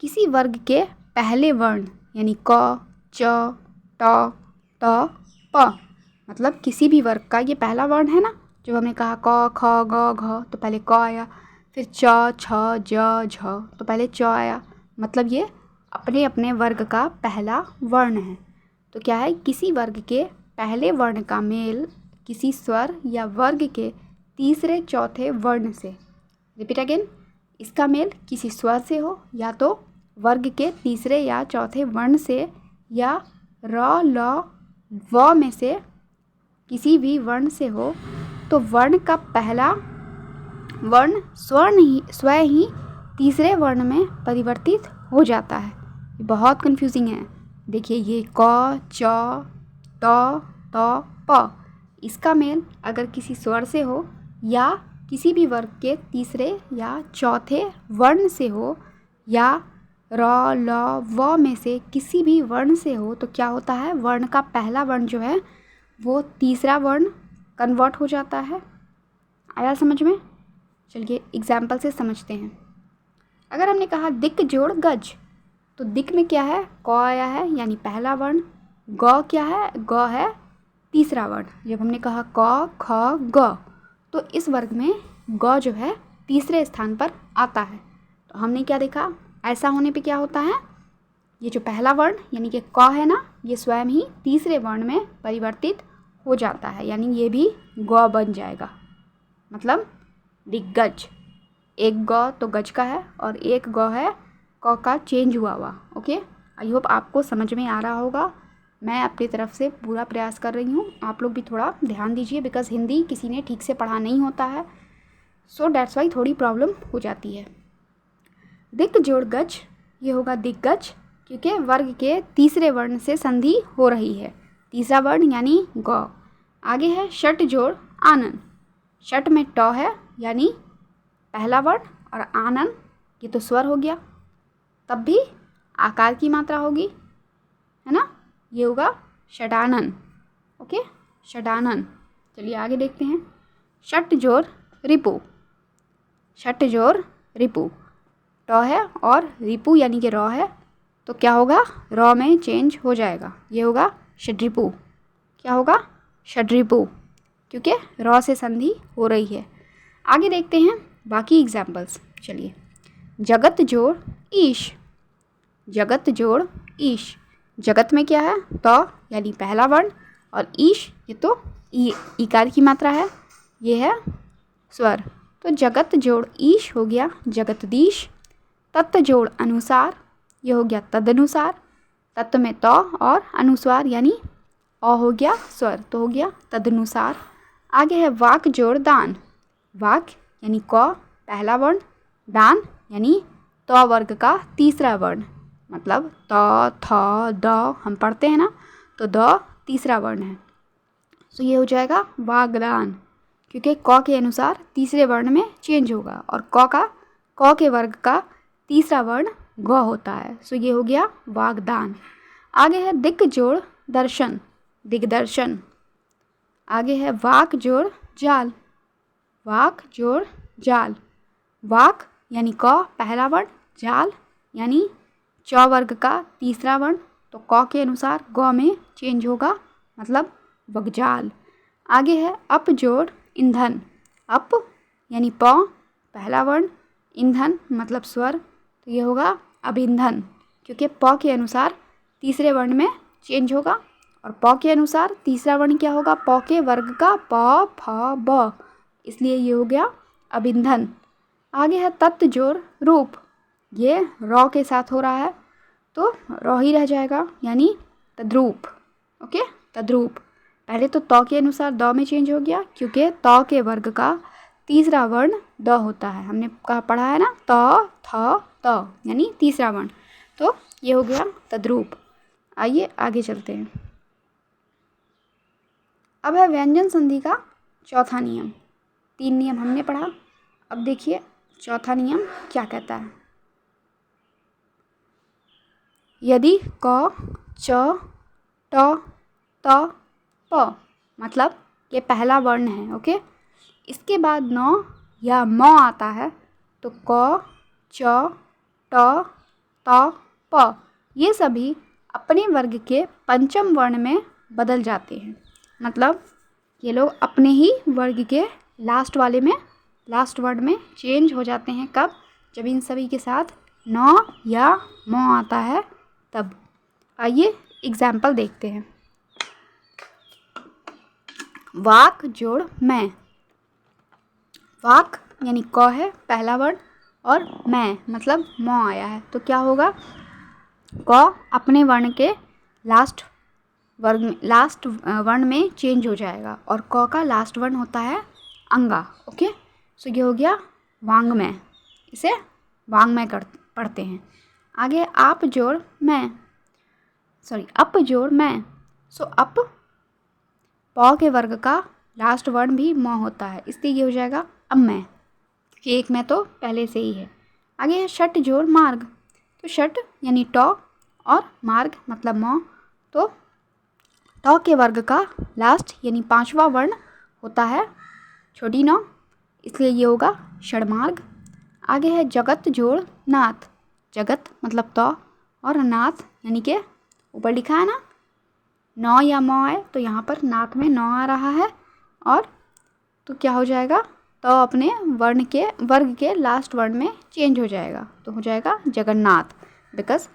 किसी वर्ग के पहले वर्ण यानी क, च, ट, त, प, मतलब किसी भी वर्ग का ये पहला वर्ण है ना, जब हमने कहा क, ख, ग, घ तो पहले क आया, फिर च, छ, ज, झ तो पहले च आया, मतलब ये अपने अपने वर्ग का पहला वर्ण है। तो क्या है, किसी वर्ग के पहले वर्ण का मेल किसी स्वर या वर्ग के तीसरे चौथे वर्ण से, रिपीट अगेन, इसका मेल किसी स्वर से हो या तो वर्ग के तीसरे या चौथे वर्ण से, या र, ल, व में से किसी भी वर्ण से हो, तो वर्ण का पहला वर्ण स्वयं ही तीसरे वर्ण में परिवर्तित हो जाता है। ये बहुत कंफ्यूजिंग है। देखिए ये क, च, ट, त, प, इसका मेल अगर किसी स्वर से हो या किसी भी वर्ग के तीसरे या चौथे वर्ण से हो, या र, ल, व में से किसी भी वर्ण से हो, तो क्या होता है, वर्ण का पहला वर्ण जो है वो तीसरा वर्ण कन्वर्ट हो जाता है। आया समझ में? चलिए एग्जाम्पल से समझते हैं। अगर हमने कहा दिक जोड़ गज, तो दिक में क्या है, क आया है यानी पहला वर्ण, ग क्या है, ग है तीसरा वर्ण। जब हमने कहा क, ख, ग, तो इस वर्ग में ग जो है तीसरे स्थान पर आता है। तो हमने क्या देखा, ऐसा होने पे क्या होता है, ये जो पहला वर्ण यानी कि क है ना, ये स्वयं ही तीसरे वर्ण में परिवर्तित हो जाता है, यानी ये भी ग बन जाएगा, मतलब दिग्गज। एक ग तो गज का है और एक ग है क का चेंज हुआ हुआ। ओके, आई होप आपको समझ में आ रहा होगा। मैं अपनी तरफ से पूरा प्रयास कर रही हूँ, आप लोग भी थोड़ा ध्यान दीजिए, बिकॉज़ हिंदी किसी ने ठीक से पढ़ा नहीं होता है, सो डैट्स वाई थोड़ी प्रॉब्लम हो जाती है। दिक् जोड़ गज, ये होगा दिग्गज, क्योंकि वर्ग के तीसरे वर्ण से संधि हो रही है, तीसरा वर्ण यानी ग। आगे है षट जोड़ आनन, षट में ट है यानी पहला वर्ण, और आनन ये तो स्वर हो गया, तब भी आकार की मात्रा होगी, है ना, ये होगा षडानन। ओके, षडानन। चलिए आगे देखते हैं। षट जोड़ रिपु, षट जोड़ रिपु, ट है और रिपु यानी कि र है, तो क्या होगा, र में चेंज हो जाएगा, ये होगा षड्रिपु। क्या होगा, षड्रिपु, क्योंकि र से संधि हो रही है। आगे देखते हैं बाकी एग्जाम्पल्स। चलिए, जगत जोड़ ईश, जगत जोड़ ईश, जगत में क्या है, त यानी पहला वर्ण, और ईश ये तो ईकार की मात्रा है, ये है स्वर, तो जगत जोड़ ईश हो गया जगतदीश। तत्व जोड़ अनुसार, ये हो गया तदनुसार, तत्व में त और अनुस्वार यानी अ हो गया स्वर, तो हो गया तदनुसार। आगे है वाक जोड़ दान, वाक यानी क पहला वर्ण, दान यानी त वर्ग का तीसरा वर्ण, मतलब त थ द हम पढ़ते हैं ना, तो द तीसरा वर्ण है, तो ये हो जाएगा वागदान, क्योंकि क के अनुसार तीसरे वर्ण में चेंज होगा, और क के वर्ग का तीसरा वर्ण ग होता है, सो ये हो गया वागदान। आगे है दिक् जोड़ दर्शन, दिग्दर्शन। आगे है वाक जोड़ जाल, वाक जोड़ जाल, वाक यानी क पहला वर्ण, जाल यानी च वर्ग का तीसरा वर्ण, तो क के अनुसार ग में चेंज होगा, मतलब वगजाल। आगे है अप जोड़ ईंधन, अप यानी प पहला वर्ण, ईंधन मतलब स्वर, तो ये होगा अभिंधन, क्योंकि प के अनुसार तीसरे वर्ण में चेंज होगा, और प के अनुसार तीसरा वर्ण क्या होगा, प के वर्ग का प फ ब, इसलिए ये हो गया अभिंधन। आगे है तत्व जोड़ रूप, ये र के साथ हो रहा है, तो र ही रह जाएगा यानी तद्रूप। ओके, तद्रूप, पहले तो त के अनुसार द में चेंज हो गया, क्योंकि त के वर्ग का तीसरा वर्ण द होता है, हमने कहा पढ़ा है ना, त थ त यानी तीसरा वर्ण, तो ये हो गया तद्रूप। आइए आगे चलते हैं। अब है व्यंजन संधि का चौथा नियम। 3 नियम हमने पढ़ा, अब देखिए चौथा नियम क्या कहता है। यदि क च ट त प, मतलब ये पहला वर्ण है, ओके, इसके बाद न या म आता है, तो क च ट त प ये सभी अपने वर्ग के पंचम वर्ण में बदल जाते हैं, मतलब ये लोग अपने ही वर्ग के लास्ट वर्ड में चेंज हो जाते हैं। कब, जब इन सभी के साथ न या म आता है तब। आइए एग्जाम्पल देखते हैं। वाक जोड़ मैं, वाक यानी क है पहला वर्ड, और मैं मतलब म आया है, तो क्या होगा, क अपने वर्ण के लास्ट वर्ण में चेंज हो जाएगा, और क का लास्ट वर्ण होता है अंगा। ओके, सो ये हो गया वांग्मय, इसे वांग्मय पढ़ते हैं। आगे आप जोड़ मैं, अप जोड़ मैं, सो अप प के वर्ग का लास्ट वर्ण भी म होता है, इसलिए ये हो जाएगा अम्मय, क्योंकि एक में तो पहले से ही है। आगे है षट जोड़ मार्ग, तो षट यानी ट और मार्ग मतलब म, तो ट के वर्ग का लास्ट यानी पांचवा वर्ण होता है छोटी न, इसलिए ये होगा षडमार्ग। आगे है जगत जोड़ नाथ, जगत मतलब त और नाथ यानी कि ऊपर लिखा है ना न या म है, तो यहाँ पर नाथ में न आ रहा है, और तो क्या हो जाएगा, तो अपने वर्ग के लास्ट वर्ण में चेंज हो जाएगा, तो हो जाएगा जगन्नाथ, बिकॉज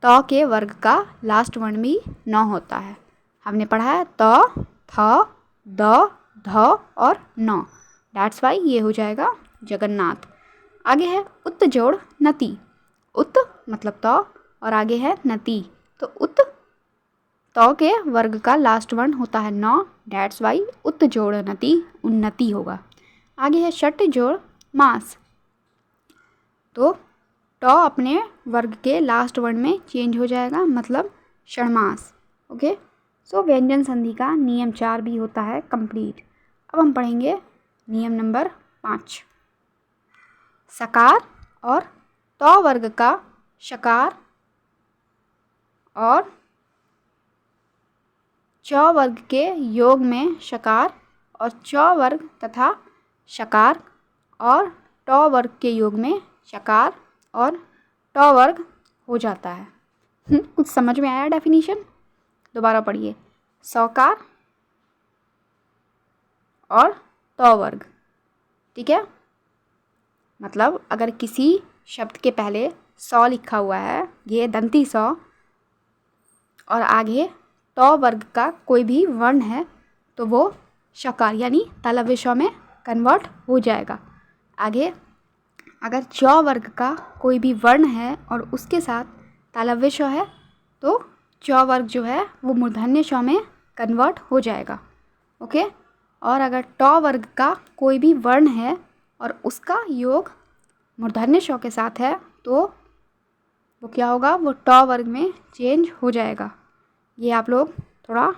त के वर्ग का लास्ट वर्ण भी न होता है। हमने पढ़ा है त थ द ध और न, दैट्स वाई ये हो जाएगा जगन्नाथ। आगे है उत जोड़ नति, उत मतलब तौ और आगे है नति, तो उत तौ के वर्ग का लास्ट वर्ण होता है नौ, डैट्स वाई उत जोड़ नति उन्नति होगा। आगे है षट जोड़ मास, तो टॉ अपने वर्ग के लास्ट वर्ण में चेंज हो जाएगा, मतलब षण्मास। ओके, सो व्यंजन संधि का नियम 4 भी होता है कंप्लीट। अब हम पढ़ेंगे नियम नंबर 5। सकार और टॉ वर्ग का शकार और चौ वर्ग के योग में शकार और चौ वर्ग तथा शकार और टॉ वर्ग के योग में शकार और टॉ वर्ग हो जाता है। कुछ समझ में आया डेफिनेशन? दोबारा पढ़िए, सकार और टॉ वर्ग, ठीक है। मतलब अगर किसी शब्द के पहले सौ लिखा हुआ है, ये दंती सौ, और आगे टॉ वर्ग का कोई भी वर्ण है तो वो शकार यानी तालव्य श में कन्वर्ट हो जाएगा। आगे अगर चौ वर्ग का कोई भी वर्ण है और उसके साथ तालव्य श है तो चौ वर्ग जो है वो मूर्धन्य श में कन्वर्ट हो जाएगा। ओके, और अगर टॉ वर्ग का कोई भी वर्ण है और उसका योग मूर्धन्य श के साथ है तो वो क्या होगा, वो टॉ वर्ग में चेंज हो जाएगा। ये आप लोग थोड़ा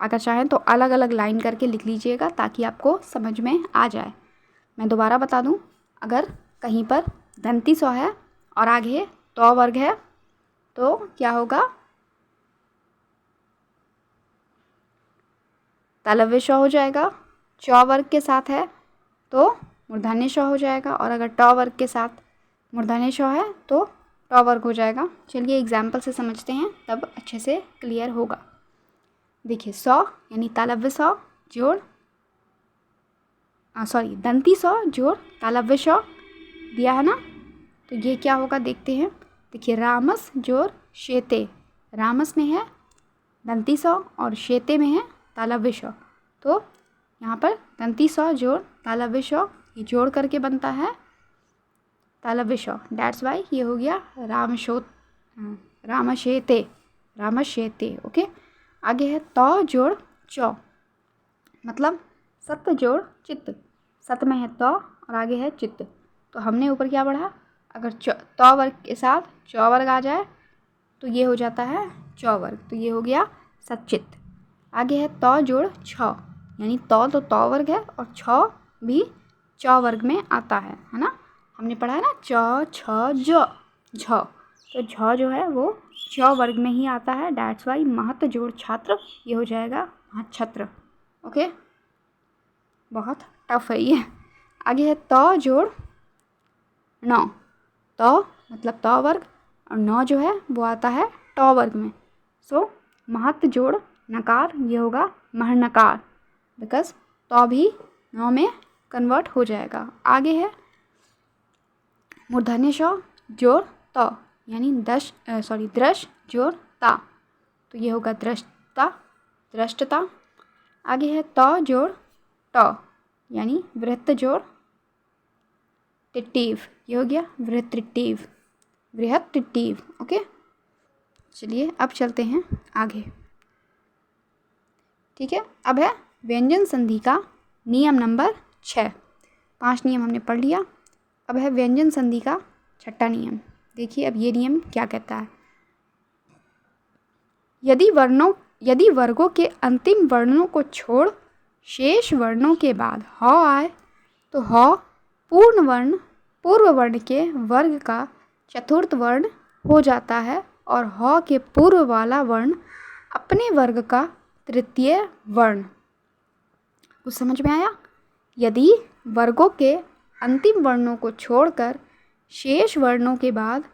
अगर चाहें तो अलग अलग लाइन करके लिख लीजिएगा ताकि आपको समझ में आ जाए। मैं दोबारा बता दूं, अगर कहीं पर दंती सौ है और आगे टॉ वर्ग है तो क्या होगा, तालव्य श हो जाएगा। चौ वर्ग के साथ है तो मूर्धन्य श हो जाएगा, और अगर टॉ वर्ग के साथ मूर्धन्य श है तो टॉ वर्ग हो जाएगा। चलिए एग्जाम्पल से समझते हैं, तब अच्छे से क्लियर होगा। देखिए, सौ यानी तालव्य सौ जोड़ दंती सौ जोड़ तालव्य श दिया है ना, तो ये क्या होगा देखते हैं। देखिए, रामस जोड़ शेते, रामस में है दंती सौ और शेते में है तालव्य श, तो यहाँ पर दंती सौ जोड़ तालव्य श ये जोड़ करके बनता है तालव्य श, डैट्स वाई ये हो गया रामशेते, रामशेते। ओके, आगे है तौ जोड़ चौ, मतलब सत जोड़ चित्त, सत में है तौ और आगे है चित्त, तो हमने ऊपर क्या पढ़ा, अगर तौ वर्ग के साथ चौ वर्ग आ जाए तो ये हो जाता है चौ वर्ग, तो ये हो गया सच्चित्त। आगे है तौ जोड़ छौ, यानी तौ तो तौ वर्ग है और छौ भी चौ वर्ग में आता है ना, हमने पढ़ा है ना चौ छ ज झ, तो झ जो है वो चौ वर्ग में ही आता है, डैट्स वाई महत जोड़ छात्र ये हो जाएगा महच्छत्र। ओके, बहुत टफ है ये। आगे है तौ जोड़ नौ, तौ मतलब तौ वर्ग और नौ जो है वो आता है टॉ वर्ग में, सो महत जोड़ नकार ये होगा महनकार, बिकॉज तौ भी नौ में कन्वर्ट हो जाएगा। आगे है मूर्धन्य श जोड़ तौ, यानी दृश जोड़ ता, तो ये होगा दृष्टता, दृष्टता। आगे है तौ जोड़ टौ, यानी वृत्त जोड़ टिट्टिव, ये हो गया वृत्तिट्टिव, बृहत्टिट्टिव। ओके, चलिए अब चलते हैं आगे, ठीक है। अब है व्यंजन संधि का नियम नंबर 6। 5 नियम हमने पढ़ लिया, अब है व्यंजन संधि का 6ठा नियम। देखिए अब ये नियम क्या कहता है, यदि वर्गों के अंतिम वर्णों को छोड़ शेष वर्णों के बाद ह आए तो ह पूर्व वर्ण के वर्ग का चतुर्थ वर्ण हो जाता है और ह के पूर्व वाला वर्ण अपने वर्ग का तृतीय वर्ण। कुछ समझ में आया? यदि वर्गों के अंतिम वर्णों को छोड़कर शेष वर्णों के बाद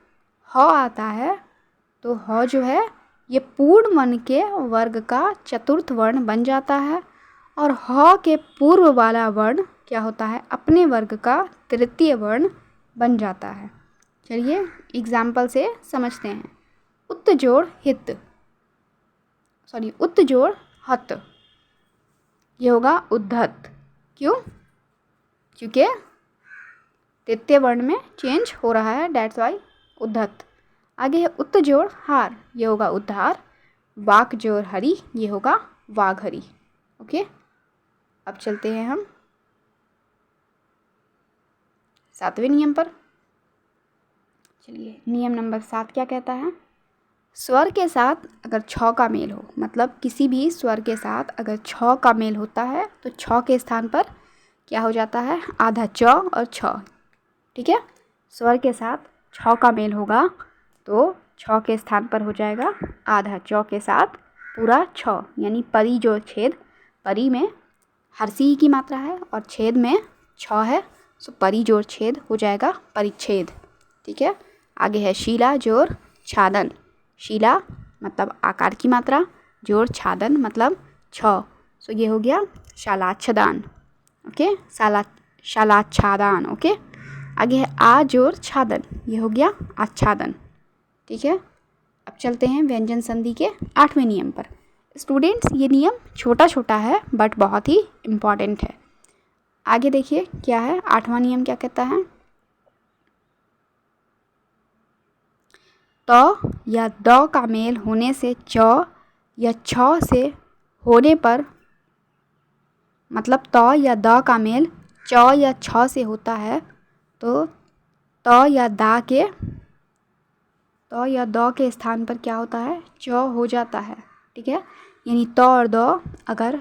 ह आता है तो ह जो है ये पूर्ण वर्ण के वर्ग का चतुर्थ वर्ण बन जाता है और ह के पूर्व वाला वर्ण क्या होता है, अपने वर्ग का तृतीय वर्ण बन जाता है। चलिए एग्जाम्पल से समझते हैं। उत जोड़ हत, ये होगा उद्धत, क्यों? क्योंकि तृतीय वर्ण में चेंज हो रहा है, डैट्स वाई उद्धत। आगे है उत जोड़ हार, ये होगा उद्धार। वाक जोड़ हरी, ये होगा वाघहरी। ओके, अब चलते हैं हम 7वें नियम पर। चलिए, नियम नंबर 7 क्या कहता है? स्वर के साथ अगर छ का मेल हो, मतलब किसी भी स्वर के साथ अगर छ का मेल होता है तो छ के स्थान पर क्या हो जाता है? आधा च और छ। ठीक है, स्वर के साथ छ का मेल होगा तो छ के स्थान पर हो जाएगा आधा च के साथ पूरा छ, यानी परी जो छेद, परी में हर्षी की मात्रा है और छेद में छ है, सो परी जोड़ छेद हो जाएगा परिच्छेद। ठीक है, आगे है शीला जोड़ छादन। शीला मतलब आकार की मात्रा, जोड़ छादन मतलब छ, सो ये हो गया शालाच्छदान। ओके, शालाच्छादान। ओके, आगे है आ जोड़ छादन, ये हो गया आच्छादन। ठीक है, अब चलते हैं व्यंजन संधि के 8वें नियम पर। स्टूडेंट्स, ये नियम छोटा छोटा है बट बहुत ही इम्पॉर्टेंट है। आगे देखिए क्या है, 8वां नियम क्या कहता है? त या द का मेल होने से च या छ से होने पर, मतलब त या द का मेल च या छ से होता है तो त या द के स्थान पर क्या होता है? च हो जाता है। ठीक है, यानी त और द अगर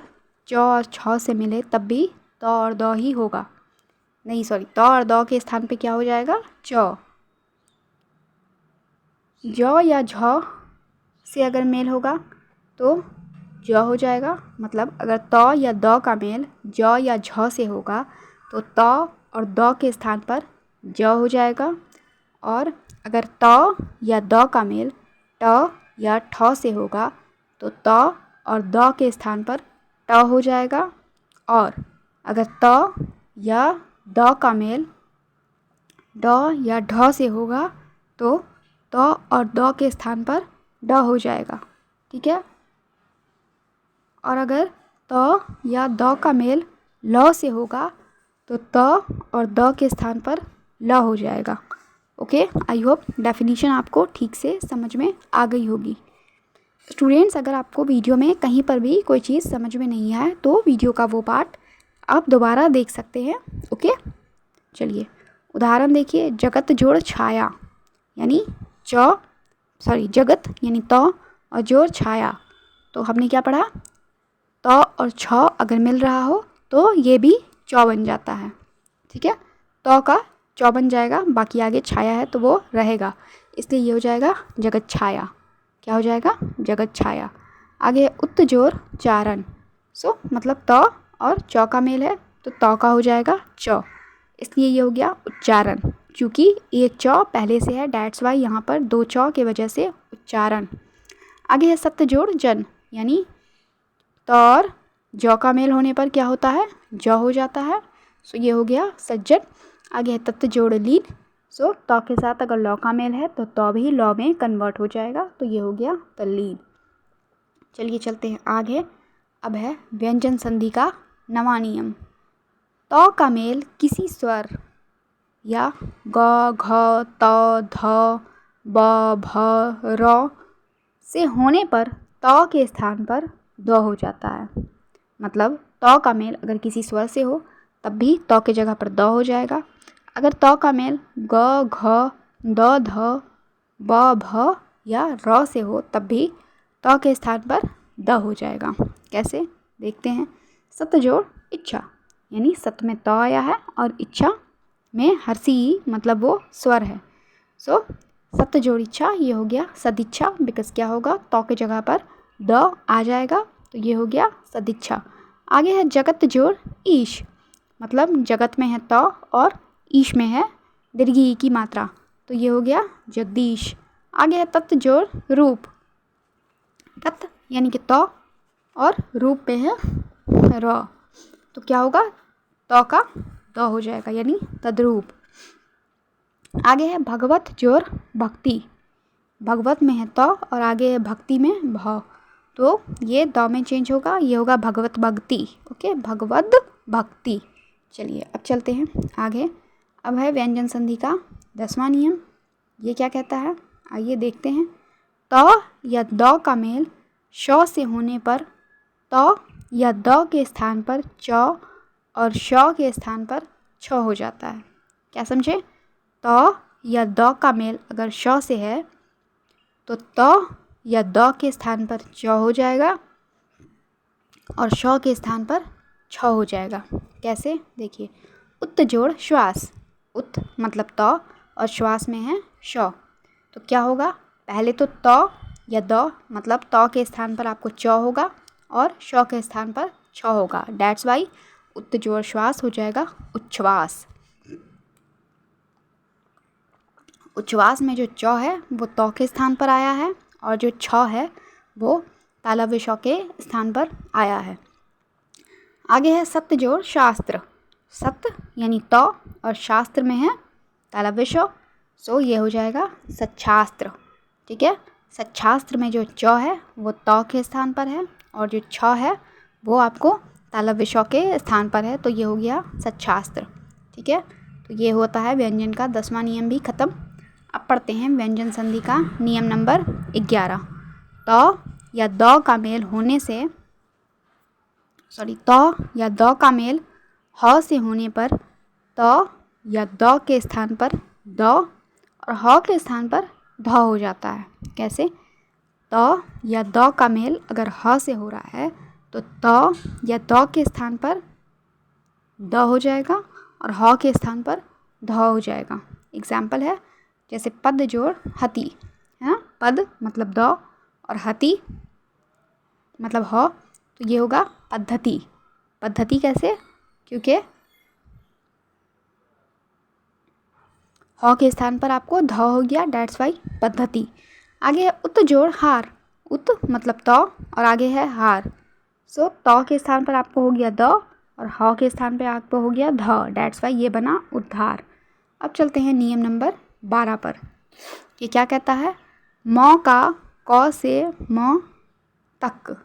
च और छ से मिले तब भी त और द ही होगा। नहीं सॉरी, त और द के स्थान पे क्या हो जाएगा? च। ज या झ से अगर मेल होगा तो ज हो जाएगा, मतलब अगर त या द का मेल ज या झ से होगा तो त और द के स्थान पर ज हो जाएगा, और अगर त या द का मेल ट या ठ से होगा तो त और द के स्थान पर ट हो जाएगा, और अगर त या द का मेल ड या ढ से होगा तो त और द के स्थान पर ड हो जाएगा। ठीक है, और अगर त या द का मेल ल से होगा तो त और द के स्थान पर ल हो जाएगा। ओके, आई होप डेफिनेशन आपको ठीक से समझ में आ गई होगी। स्टूडेंट्स, अगर आपको वीडियो में कहीं पर भी कोई चीज़ समझ में नहीं आए तो वीडियो का वो पार्ट आप दोबारा देख सकते हैं। ओके, चलिए उदाहरण देखिए। जगत जोड़ छाया, यानी जगत यानी त और जोड़ छाया, तो हमने क्या पढ़ा? त और छ अगर मिल रहा हो तो ये भी च बन जाता है। ठीक है, त का च बन जाएगा, बाकी आगे छाया है तो वो रहेगा, इसलिए ये हो जाएगा जगत छाया। क्या हो जाएगा? जगत छाया। आगे उत जोड़ चारण, सो मतलब त और च का मेल है तो त का हो जाएगा च, इसलिए ये हो गया उच्चारण। क्योंकि एक च पहले से है, डैट्स वाई यहाँ पर 2 च के वजह से उच्चारण। आगे है सत्य जोड़ जन, यानी त और ज का मेल होने पर क्या होता है? ज हो जाता है, सो ये हो गया सज्जन। आगे है तत्व जोड़ लीन, सो त के साथ अगर ल का मेल है तो त भी ल में कन्वर्ट हो जाएगा, तो ये हो गया तल्लीन। चलिए चलते हैं आगे। अब है व्यंजन संधि का 9वां नियम। त का मेल किसी स्वर या ग, घ, त, ध, ब, भ, र से होने पर त के स्थान पर द हो जाता है। मतलब त का मेल अगर किसी स्वर से हो तब भी त के जगह पर द हो जाएगा। अगर त का मेल ग, घ, द, ध, ब, भ या र से हो तब भी त के स्थान पर द हो जाएगा। कैसे? देखते हैं। सत जोड़ इच्छा, यानी सत में त आया है और इच्छा में हर्षी मतलब वो स्वर है, सो सत्य जोड़ इच्छा, ये हो गया सदिच्छा, बिकॉज क्या होगा? त के जगह पर द आ जाएगा, तो ये हो गया सदिच्छा। आगे है जगत जोड़ ईश, मतलब जगत में है त और ईश में है दीर्घी की मात्रा, तो ये हो गया जगदीश। आगे है तत्व जोड़ रूप, तत्व यानी कि त और रूप पे है र, तो क्या होगा? त का द हो जाएगा, यानी तद्रूप। आगे है भगवत जोड़ भक्ति, भगवत में है त और आगे है भक्ति में भ, तो ये द में चेंज होगा, ये होगा भगवत भक्ति। ओके, भगवत भक्ति। चलिए अब चलते हैं आगे। अब है व्यंजन संधि का 10वां नियम। ये क्या कहता है? आइए देखते हैं। त या द का मेल श से होने पर त या द के स्थान पर च और श के स्थान पर छ हो जाता है। क्या समझे? त या द का मेल अगर श से है तो त या द के स्थान पर च हो जाएगा और श के स्थान पर छ हो जाएगा। कैसे? देखिए, उत जोड़ श्वास, उत मतलब त और श्वास में है श, तो क्या होगा? पहले तो त या द मतलब त के स्थान पर आपको च होगा और श के स्थान पर छ होगा। डैट्स वाई उत जोड़ श्वास हो जाएगा उच्छ्वास। उच्छ्वास में जो च है वो त के स्थान पर आया है और जो छ है वो तालव्य श के स्थान पर आया है। आगे है सत्य जोड़ शास्त्र। सत्य यानी त और शास्त्र में है तालव्य श, सो ये हो जाएगा सच्छास्त्र। ठीक है, सच्छास्त्र में जो च है वो त के स्थान पर है और जो छ है वो आपको तालव्य श के स्थान पर है, तो ये हो गया सच्छास्त्र। ठीक है, तो ये होता है व्यंजन का 10वां नियम भी ख़त्म। अब पढ़ते हैं व्यंजन संधि का नियम नंबर 11। त या द का मेल होने से त या द का मेल ह से होने पर त या द के स्थान पर द और ह के स्थान पर ध हो जाता है। कैसे? त या द का मेल अगर ह से हो रहा है तो त या द के स्थान पर द हो जाएगा और ह के स्थान पर ध हो जाएगा। एग्जाम्पल है जैसे पद जोड़ हति, है ना, पद मतलब द और हति मतलब ह, तो ये होगा पद्धति। पद्धति कैसे? क्योंकि ह के स्थान पर आपको ध हो गया, डैट्स वाई पद्धति। आगे है उत जोड़ हार। उत मतलब त और आगे है हार, सो त के स्थान पर आपको हो गया द और ह के स्थान पर आपको हो गया ध, डैट्स वाई ये बना उद्धार। अब चलते हैं नियम नंबर 12 पर। ये क्या कहता है? म का क से म तक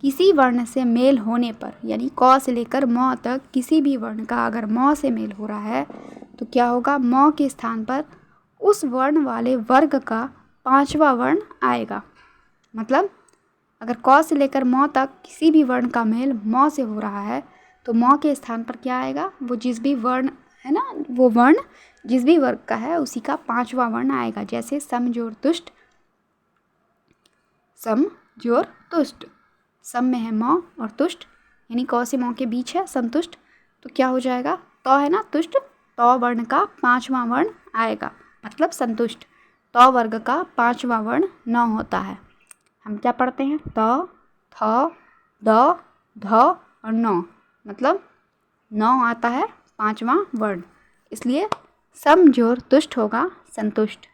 किसी वर्ण से मेल होने पर, यानी क से लेकर म तक किसी भी वर्ण का अगर म से मेल हो रहा है तो क्या होगा? म के स्थान पर उस वर्ण वाले वर्ग का 5वां वर्ण आएगा। मतलब अगर क से लेकर म तक किसी भी वर्ण का मेल म से हो रहा है तो म के स्थान पर क्या आएगा? वो जिस भी वर्ण है ना, वो वर्ण जिस भी वर्ग का है उसी का 5वां वर्ण आएगा। जैसे सम जोड़ तुष्ट, सम जोड़ तुष्ट, सम में है म और तुष्ट यानी क से म के बीच है संतुष्ट, तो क्या हो जाएगा? त है ना तुष्ट, त वर्ण का 5वां वर्ण आएगा मतलब संतुष्ट। त वर्ग का 5वां वर्ण न होता है। हम क्या पढ़ते हैं? त, थ, द, ध और न, मतलब न आता है 5वां वर्ण, इसलिए सम जोड़ तुष्ट होगा संतुष्ट।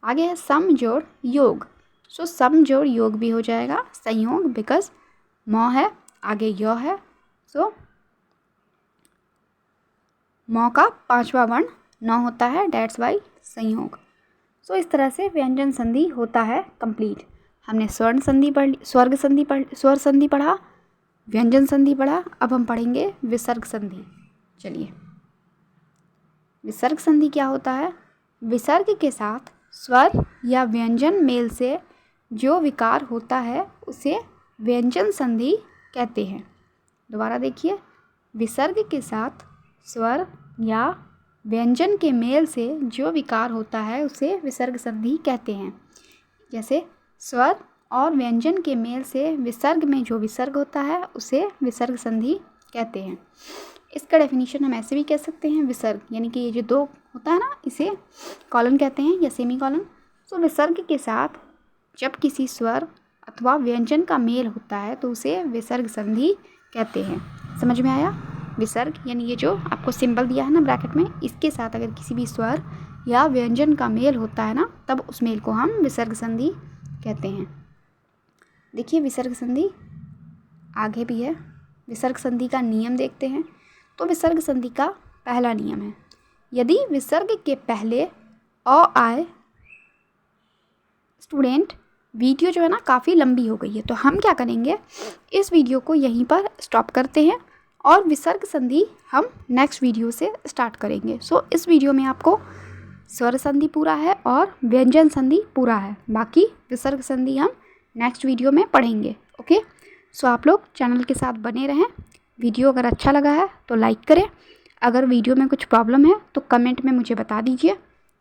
आगे है सम जोड़ योग। सो सम जोड़ योग भी हो जाएगा संयोग, बिकॉज म है आगे य है, सो म का 5वां वर्ण न होता है, डैट्स वाई संयोग। सो इस तरह से व्यंजन संधि होता है कंप्लीट। हमने स्वर्ण संधि पढ़ ली, स्वर्ग संधि पढ़, स्वर संधि पढ़ा, व्यंजन संधि पढ़ा, अब हम पढ़ेंगे विसर्ग संधि। चलिए, विसर्ग संधि क्या होता है? विसर्ग के साथ स्वर या व्यंजन मेल से जो विकार होता है उसे व्यंजन संधि कहते हैं। दोबारा देखिए, विसर्ग के साथ स्वर या व्यंजन के मेल से जो विकार होता है उसे विसर्ग संधि कहते हैं। जैसे स्वर और व्यंजन के मेल से विसर्ग में जो विसर्ग होता है उसे विसर्ग संधि कहते हैं। इसका डेफिनेशन हम ऐसे भी कह सकते हैं, विसर्ग यानी कि ये जो दो होता है ना, इसे कॉलन कहते हैं या सेमी कॉलन। सो विसर्ग के साथ जब किसी स्वर अथवा व्यंजन का मेल होता है तो उसे विसर्ग संधि कहते हैं। समझ में आया? विसर्ग यानी ये जो आपको सिंबल दिया है ना ब्रैकेट में, इसके साथ अगर किसी भी स्वर या व्यंजन का मेल होता है ना, तब उस मेल को हम विसर्ग संधि कहते हैं। देखिए, विसर्ग संधि आगे भी है। विसर्ग संधि का नियम देखते हैं। तो विसर्ग संधि का पहला नियम है, यदि विसर्ग के पहले अ आए। स्टूडेंट, वीडियो जो है ना काफ़ी लंबी हो गई है, तो हम क्या करेंगे, इस वीडियो को यहीं पर स्टॉप करते हैं और विसर्ग संधि हम नेक्स्ट वीडियो से स्टार्ट करेंगे। सो इस वीडियो में आपको स्वर संधि पूरा है और व्यंजन संधि पूरा है। बाकी विसर्ग संधि हम नेक्स्ट वीडियो में पढ़ेंगे। ओके, सो आप लोग चैनल के साथ बने रहें। वीडियो अगर अच्छा लगा है तो लाइक करें। अगर वीडियो में कुछ प्रॉब्लम है तो कमेंट में मुझे बता दीजिए,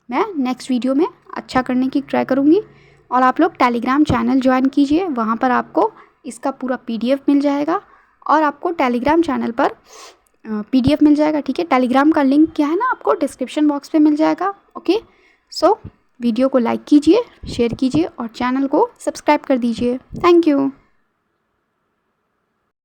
मैं नेक्स्ट वीडियो में अच्छा करने की ट्राई करूँगी। और आप लोग टेलीग्राम चैनल ज्वाइन कीजिए, वहाँ पर आपको इसका पूरा PDF मिल जाएगा और आपको टेलीग्राम चैनल पर PDF मिल जाएगा। ठीक है, टेलीग्राम का लिंक क्या है ना, आपको डिस्क्रिप्शन बॉक्स पे मिल जाएगा। ओके, सो वीडियो को लाइक कीजिए, शेयर कीजिए और चैनल को सब्सक्राइब कर दीजिए। Thank you.